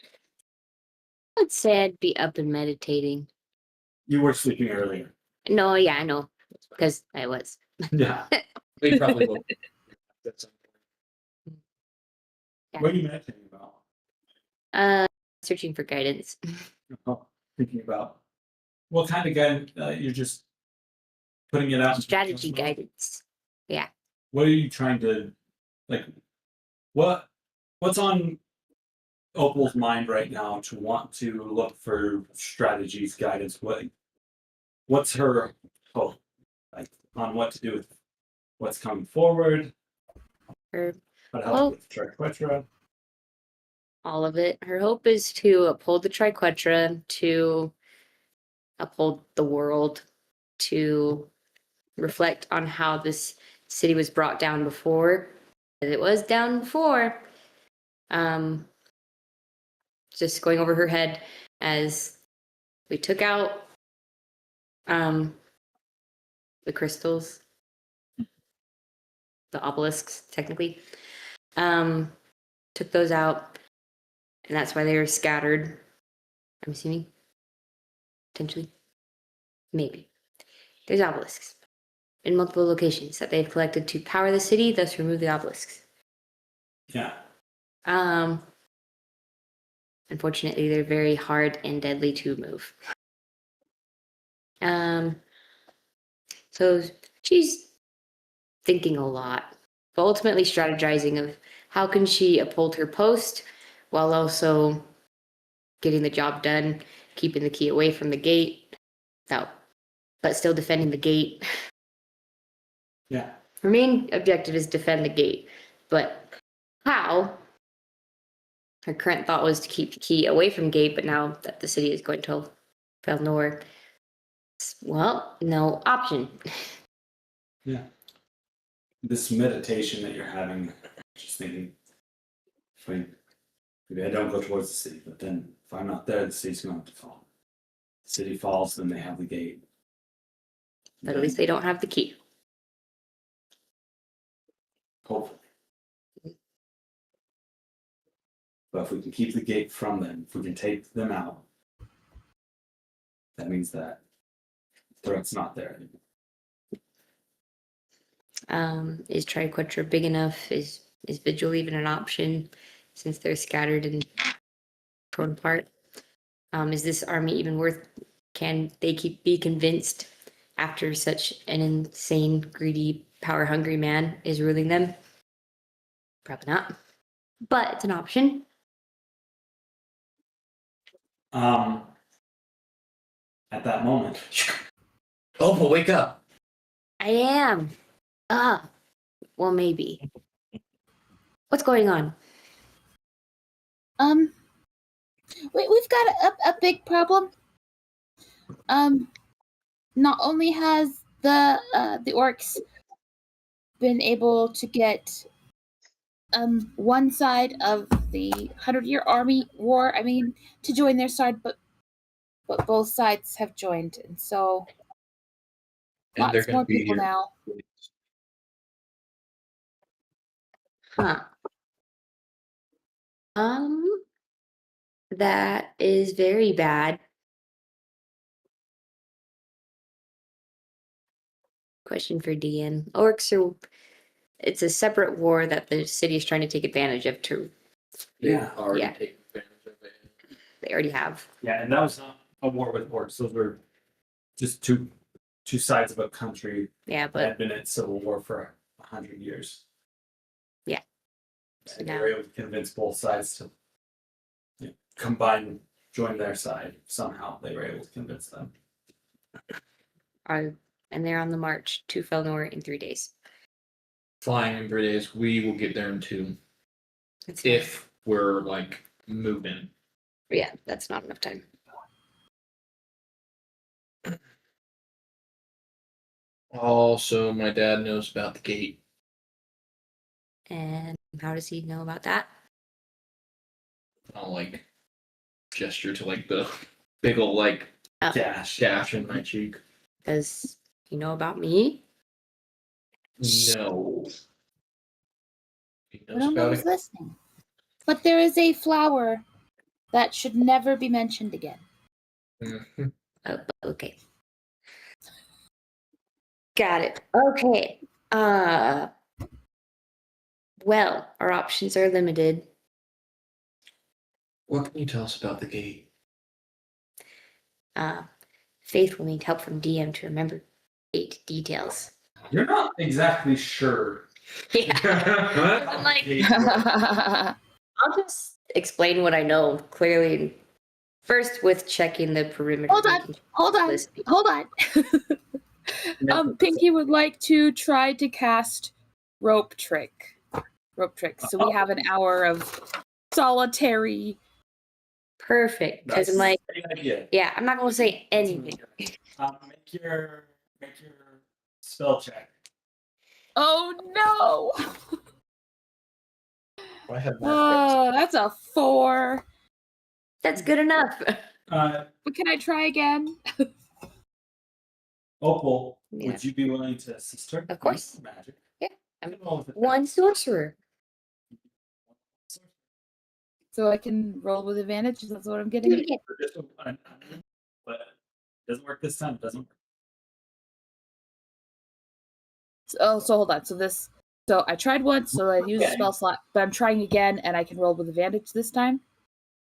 I'd be up and meditating. You were sleeping earlier. No, yeah, I know. Because I was. Yeah. We probably will. At some point. What are you meditating about? Searching for guidance. Oh, thinking about what kind of guidance? You're just putting it out. into Strategy the cosmos? guidance. What are you trying to like? What's on Opal's mind right now to want to look for strategies, guidance? What's her hope like on what to do with what's coming forward? Her What help Well- with Triquetra? all of it. Her hope is to uphold the Triquetra, to uphold the world, to reflect on how this city was brought down before. As it was down before. Just going over her head as We took out the crystals, the obelisks, technically. Took those out, and that's why they were scattered. I'm assuming. Potentially. Maybe. There's obelisks in multiple locations that they've collected to power the city, thus remove the obelisks. Yeah. Unfortunately, they're very hard and deadly to move. So she's thinking a lot, but ultimately strategizing of how can she uphold her post while also getting the job done, keeping the key away from the gate, but still defending the gate. Yeah. Her main objective is defend the gate, but how? Her current thought was to keep the key away from gate, but now that the city is going to Felnor, well, no option. Yeah. This meditation that you're having, just thinking, maybe I don't go towards the city, but then if I'm not there, the city's going to fall. The city falls, then they have the gate. But at least they don't have the key. Hopefully. But if we can keep the gate from them, if we can take them out, that means that threat's not there anymore. Is Triquetra big enough? Is Vigil even an option since they're scattered and torn apart? Is this army even worth? Can they be convinced after such an insane, greedy, power-hungry man is ruling them? Probably not. But it's an option. At that moment, Opal, wake up. I am. Well, maybe. What's going on? We've got a big problem. Not only has the orcs been able to get one side of the 100-year army war, to join their side, but both sides have joined, and so And they're lots going more to be people here. now. Huh. That is very bad. Question for DN. Orcs are. It's a separate war that the city is trying to take advantage of. They've Yeah. already Yeah. taken advantage of it. They already have. yeah, and that was not a war with orcs. Those were just two sides of a country Yeah, that but had been at civil war for 100 years. Yeah. And they were able to convince both sides to combine, join their side somehow. They were able to convince them. and they're on the march to Felnor in 3 days. Flying in 3 days. We will get there in 2. It's If we're like moving. yeah, that's not enough time. Also, my dad knows about the gate. And how does he know about that? I'll like gesture to like the big ol' like Dash. dash in my cheek. Does he know about me? No. He I knows don't know about who's it. listening. But there is a flower that should never be mentioned again. Mhm. Oh, okay. Got it. Okay. Well, our options are limited. What can you tell us about the gate? Faith will need help from DM to remember 8 details. You're not exactly sure. Yeah. I'm like, I'll just explain what I know clearly. First, with checking the perimeter. Hold on, making sure hold on, listening. hold on. Pinky would like to try to cast rope trick. So we have an hour of solitary. Perfect. Because I'm like, idea. yeah, I'm not going to say anything. Make your spell check. Oh no! I have Oh, that's a 4. That's good enough. But can I try again? Opal, Yeah. would you be willing to assist her? Of course. with Magic. Yeah, I'm Roll with it. one sorcerer. So I can roll with advantage? That's what I'm getting. Do it again. But it doesn't work this time. It doesn't work. Oh, so hold on. So I tried once, so I used a Okay. spell slot, but I'm trying again, and I can roll with advantage this time.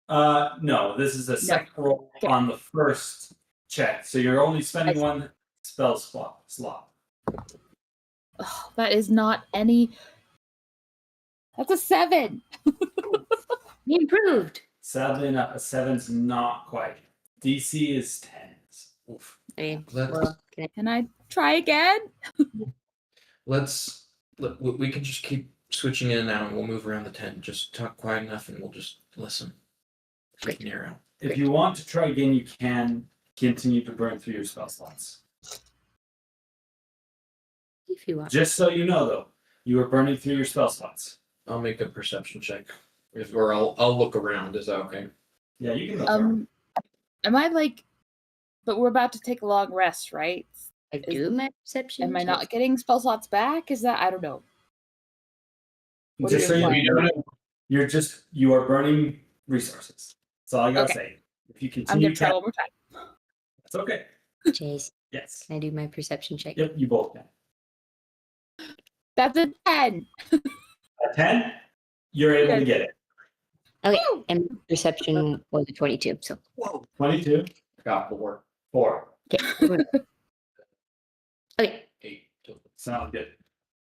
No, this is a second roll Okay. on the first check. So you're only spending I see. one spell slot. Oh, that is not any. That's a 7. We improved. Sadly enough, a 7's not quite. DC is 10. Oof. I mean, Let's well, can I- Can I try again? we can just keep switching in and out and we'll move around the tent. Just talk quiet enough and we'll just listen. Keep near out. If you want to try again, you can continue to burn through your spell slots. if you want. Just so you know, though, you are burning through your spell slots. I'll make a perception check. Or I'll look around. Is that okay? Yeah, you can look around. Am I like? But we're about to take a long rest, right? I do my perception. Am I check. not getting spell slots back? Is that I don't know. What Just are so you you know, you are burning resources. That's all I gotta Okay. say. If you I'm continue gonna try to, one more time. that's okay. Chase, Yes. can I do my perception check? Yep, you both can. That's a 10. At 10, you're able to get it. Okay, and perception was a 22. So Whoa. 22. Got 4. 4. okay. Okay. 8 total. Sounds good.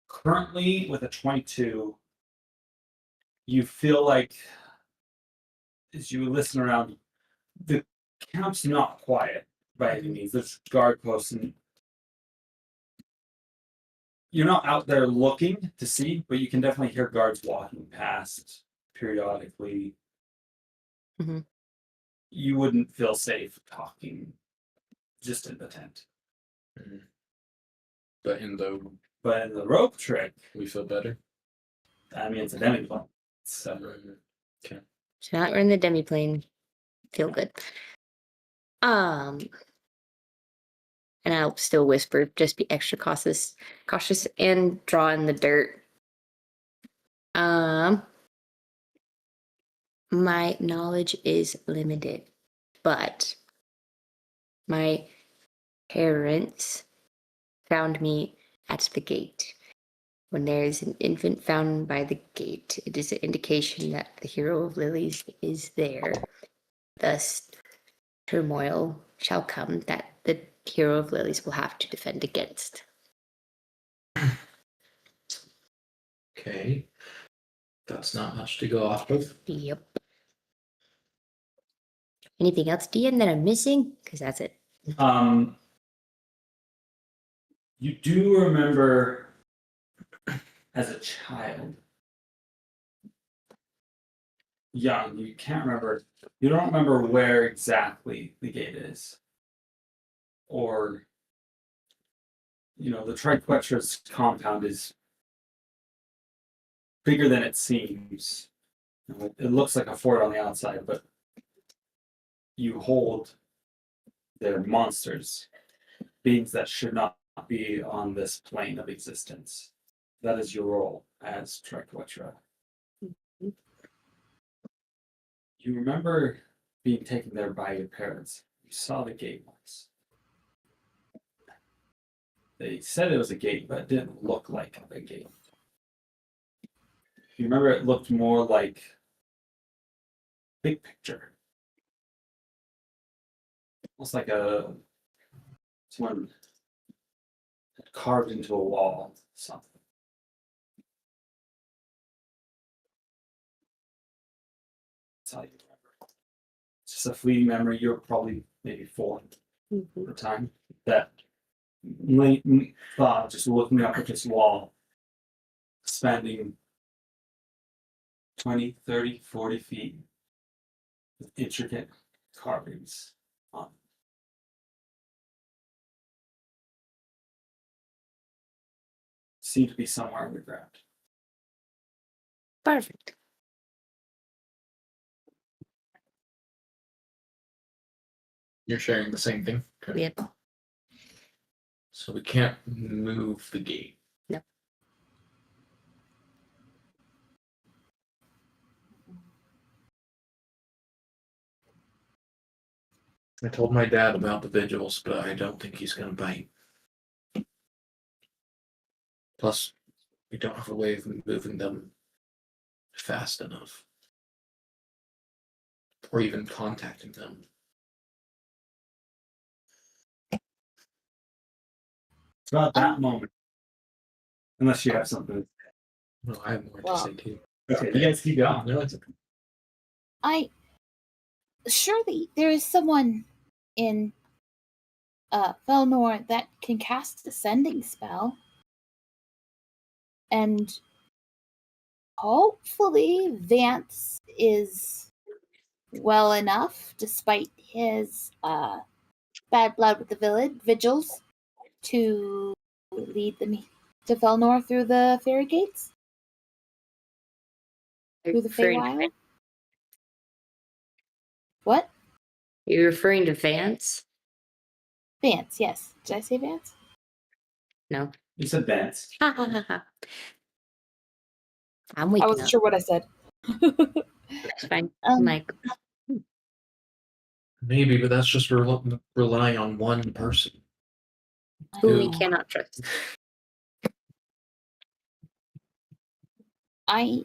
Currently, with a 22, you feel like, as you listen around, the camp's not quiet by any means. There's guard posts, and you're not out there looking to see, but you can definitely hear guards walking past periodically. Mhm. You wouldn't feel safe talking just in the tent. But in the But in the rope trick, we feel better. I mean, it's a demi-plane. So So now we're in the demiplane. Feel good. And I'll still whisper, just be extra cautious and draw in the dirt. My knowledge is limited, but my parents found me at the gate. When there is an infant found by the gate, it is an indication that the hero of lilies is there. Thus, turmoil shall come that the hero of lilies will have to defend against. Okay. That's not much to go off of. Yep. Anything else, DM, that I'm missing? Because that's it. You do remember as a child, young, you can't remember, you don't remember where exactly the gate is. Or, the Triquetra's compound is bigger than it seems. It looks like a fort on the outside, but you hold their monsters, beings that should not be on this plane of existence. That is your role as Triquetra. You remember being taken there by your parents. You saw the gate once. They said it was a gate, but it didn't look like a gate. You remember it looked more like big picture. Almost like someone had carved into a wall something. That's how you remember. It's just a fleeting memory. You're probably maybe 4 at the time. That late thought, just looking up at this wall, spanning 20, 30, 40 feet with intricate carvings on it. Seemed to be somewhere underground. Perfect. You're sharing the same thing? Okay. Yep. So we can't move the gate. Nope. I told my dad about the vigils, but I don't think he's gonna bite. Plus, we don't have a way of moving them fast enough. Or even contacting them. It's about that moment. Unless you have something. No, I have more Well, to say too. Okay, you guys keep going. No, it's okay. Surely there is someone in Felnor that can cast a sending spell. And hopefully Vance is well enough, despite his bad blood with the vigils, to lead them to Felnor through the fairy gates? Through the Referring to Feywild? What? You're referring to Vance? Vance, yes. Did I say Vance? No. You said Vance. Ha ha ha ha. I'm I waking wasn't up. sure what I said. It's fine. Um, Mike. Maybe, but that's just relying on one person. Who we Who? cannot trust. I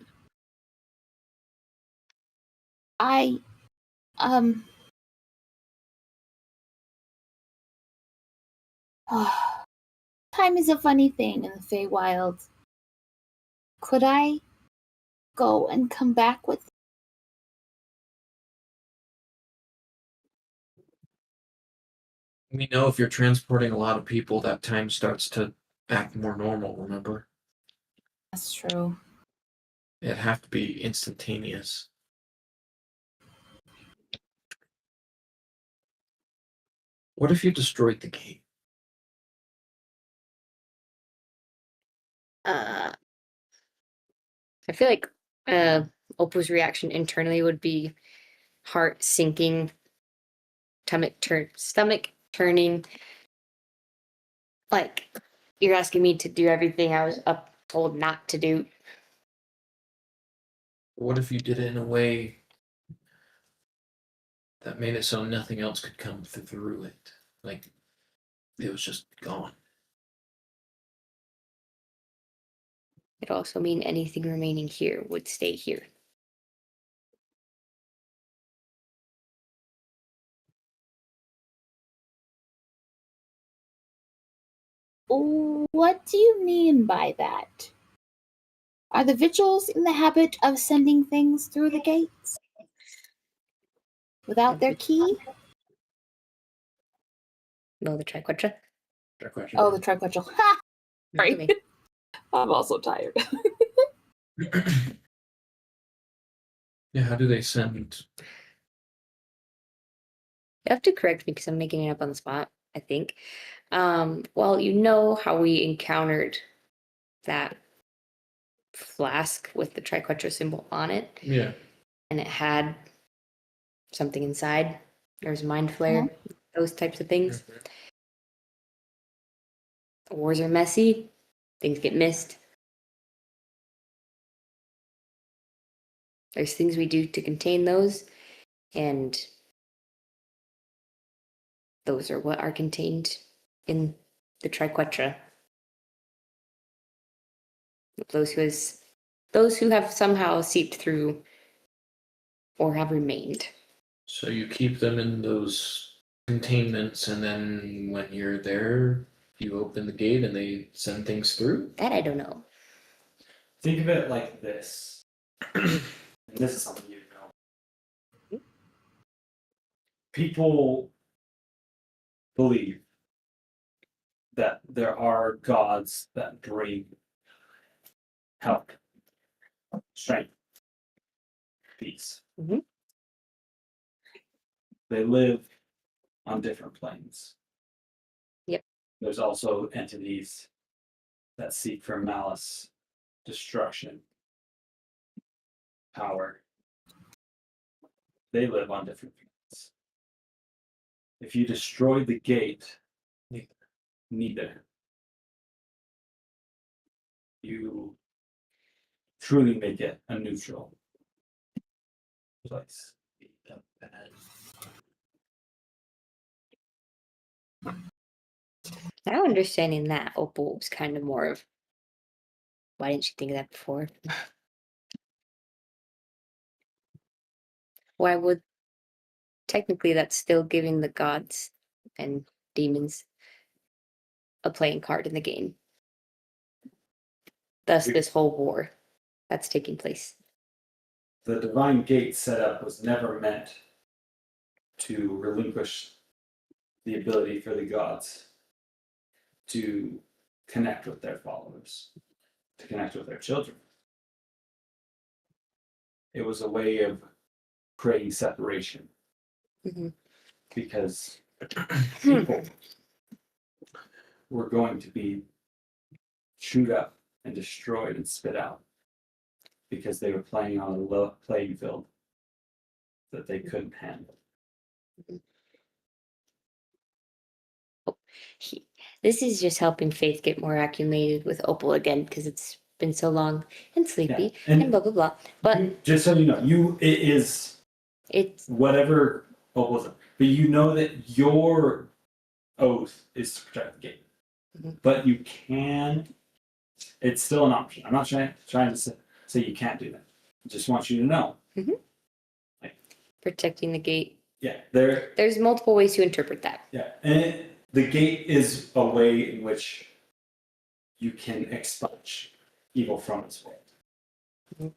time is a funny thing in the Feywild. Could I go and come back with? We know if you're transporting a lot of people, that time starts to act more normal, remember? That's true. It'd have to be instantaneous. What if you destroyed the gate? I feel like Opal's reaction internally would be heart sinking, stomach turning. Like you're asking me to do everything I was told not to do. What if you did it in a way that made it so nothing else could come through it? Like it was just gone. It also mean anything remaining here would stay here. What do you mean by that? Are the vigils in the habit of sending things through the gates without their key? No, the Triquetra. Fair question. Oh, the triquetral. Ha! Sorry. me. I'm also tired. Yeah, how do they send? You have to correct me because I'm making it up on the spot, I think. Well, you know how we encountered that flask with the Triquetra symbol on it, Yeah. and it had something inside. There's mind flare, those types of things. Wars are messy. Things get missed. There's things we do to contain those, and those are what are contained in the Triquetra. Those who have somehow seeped through or have remained. So you keep them in those containments, and then when you're there, you open the gate and they send things through? That I don't know. Think of it like this. And this is something you know. People believe that there are gods that bring help, strength, peace. Mhm. They live on different planes. Yep. There's also entities that seek for malice, destruction, power. They live on different planes. If you destroy the gate, neither. You truly make it a neutral place. Now understanding that, Opal was kind of more of, why didn't you think of that before? Why would technically that's still giving the gods and demons a playing card in the game. Thus, this whole war that's taking place. The divine gate setup was never meant to relinquish the ability for the gods to connect with their followers, to connect with their children. It was a way of creating separation Mhm. because people were going to be chewed up and destroyed and spit out because they were playing on a low playing field that they couldn't handle. This is just helping Faith get more acclimated with Opal again because it's been so long and sleepy and- and blah blah blah. But Just so you know, it is it's whatever Opal's, but you know that your oath is to protect the gate. Mhm. But you can. It's still an option. I'm not trying to say you can't do that. I just want you to know. protecting the gate. Yeah, There's multiple ways to interpret that. Yeah, and the gate is a way in which you can expunge evil from its world. Mhm.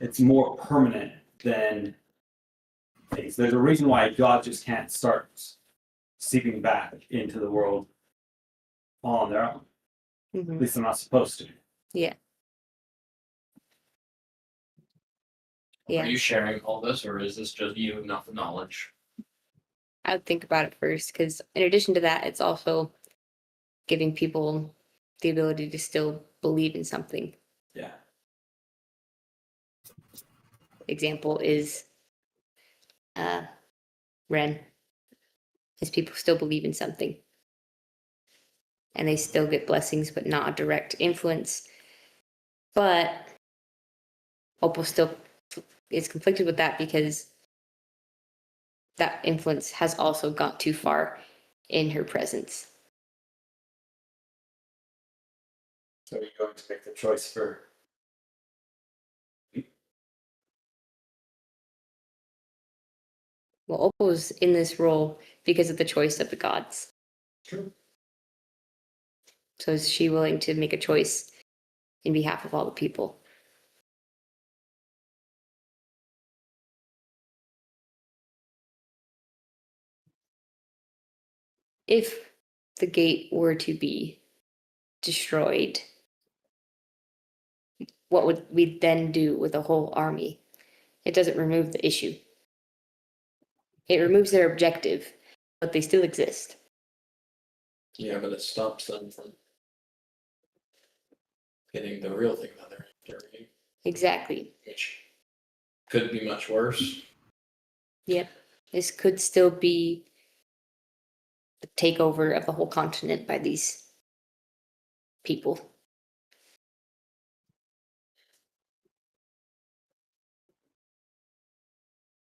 It's more permanent than things. There's a reason why God just can't start seeping back into the world all on their own. At Mhm. least they're not supposed to. Yeah. Are you sharing all this, or is this just you enough knowledge? I would think about it first because, in addition to that, it's also giving people the ability to still believe in something. Yeah. Example is Ren. His people still believe in something. And they still get blessings, but not a direct influence. But Opal still is conflicted with that because that influence has also gone too far in her presence. So you're going to make the choice for. Well, Opal is in this role because of the choice of the gods. True. So is she willing to make a choice in behalf of all the people? If the gate were to be destroyed, what would we then do with the whole army? It doesn't remove the issue. It removes their objective, but they still exist. Yeah, but it stops them from getting the real thing that they're after, Exactly. which could be much worse. Yep. This could still be the takeover of the whole continent by these people.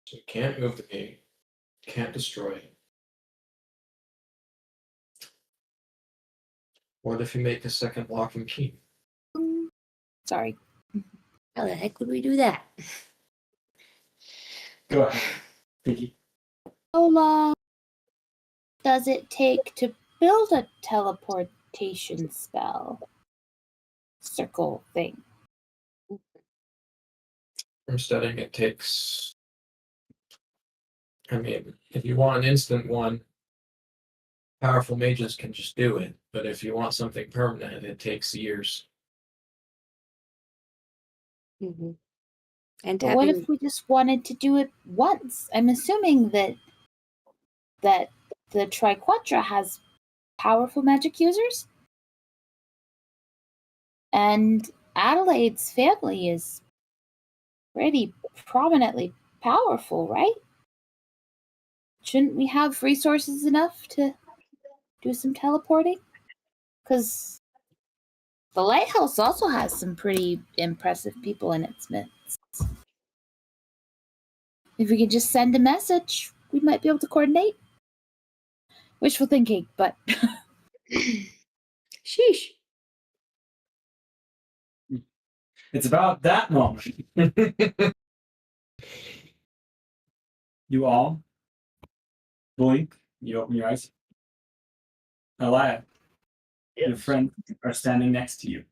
So you can't move the gate, can't destroy it. What if you make a second lock and key? Sorry. How the heck would we do that? Go ahead, Pinky. How long does it take to build a teleportation spell? Circle thing. From studying, it takes. I mean, if you want an instant one, powerful mages can just do it. But if you want something permanent, it takes years. Mm-hmm. And But what having, if we just wanted to do it once? I'm assuming that the Triquetra has powerful magic users, and Adelaide's family is pretty prominently powerful, right? shouldn't we have resources enough to do some teleporting? Because the lighthouse also has some pretty impressive people in its midst. If we could just send a message, we might be able to coordinate. Wishful thinking, but Sheesh. It's about that moment. You all blink. You open your eyes. Elia, your friends are standing next to you.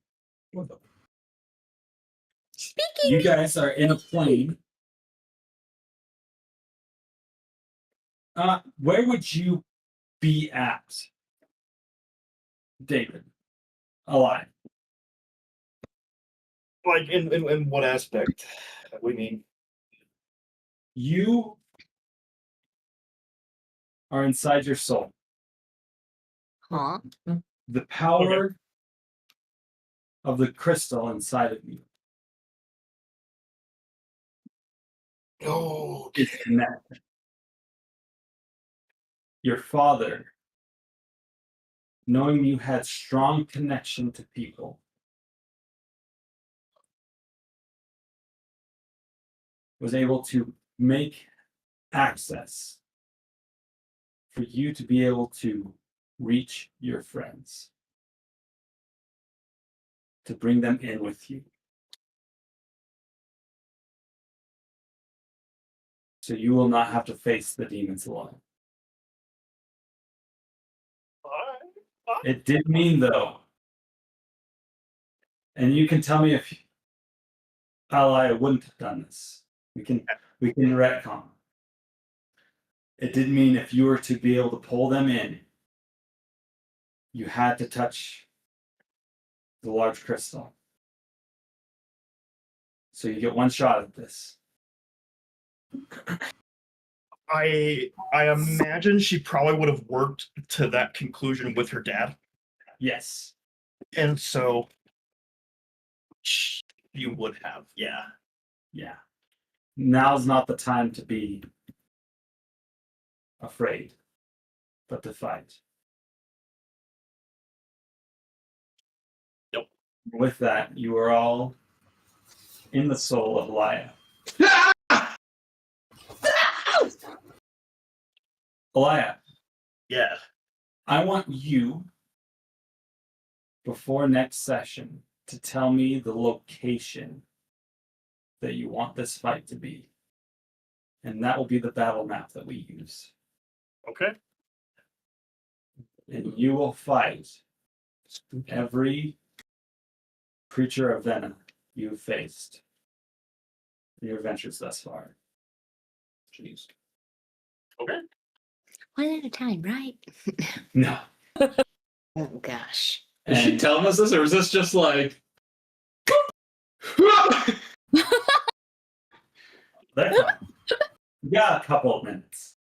Speaking. You guys are in a plane. Where would you be at, David? Alive. Like in what aspect? We mean You are inside your soul. Huh? The power of the crystal inside of you oh is connected. Your father, knowing you had strong connection to people, was able to make access for you to be able to reach your friends, to bring them in with you. So you will not have to face the demons alone. It did mean, though, and you can tell me if Ally wouldn't have done this. We can retcon. It did mean if you were to be able to pull them in, you had to touch the large crystal. So you get one shot at this. I imagine she probably would have worked to that conclusion with her dad, Yes. and so you would have, yeah. Yeah. Now's not the time to be afraid, but to fight. Yep. With that, you are all in the soul of Elia. Elia, Yeah. I want you, before next session, to tell me the location that you want this fight to be. And that will be the battle map that we use. Okay. And you will fight every creature of venom you've faced in your adventures thus far. Jeez. Okay. One at a time, right? No. Oh gosh. Is she And telling us this, or is this just like? that's fine. You got a couple of minutes.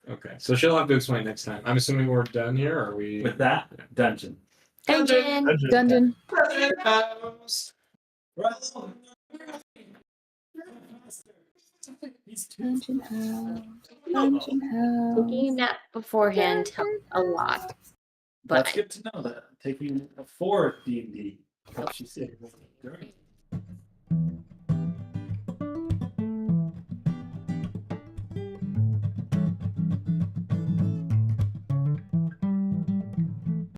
Okay, so she'll have to explain next time. I'm assuming we're done here. Or are we? With that, dungeon. Dungeon. Dungeon. Dungeon house. Dungeon house. Taking that beforehand helped a lot. That's But good to know that taking a 4 D&D helps you save.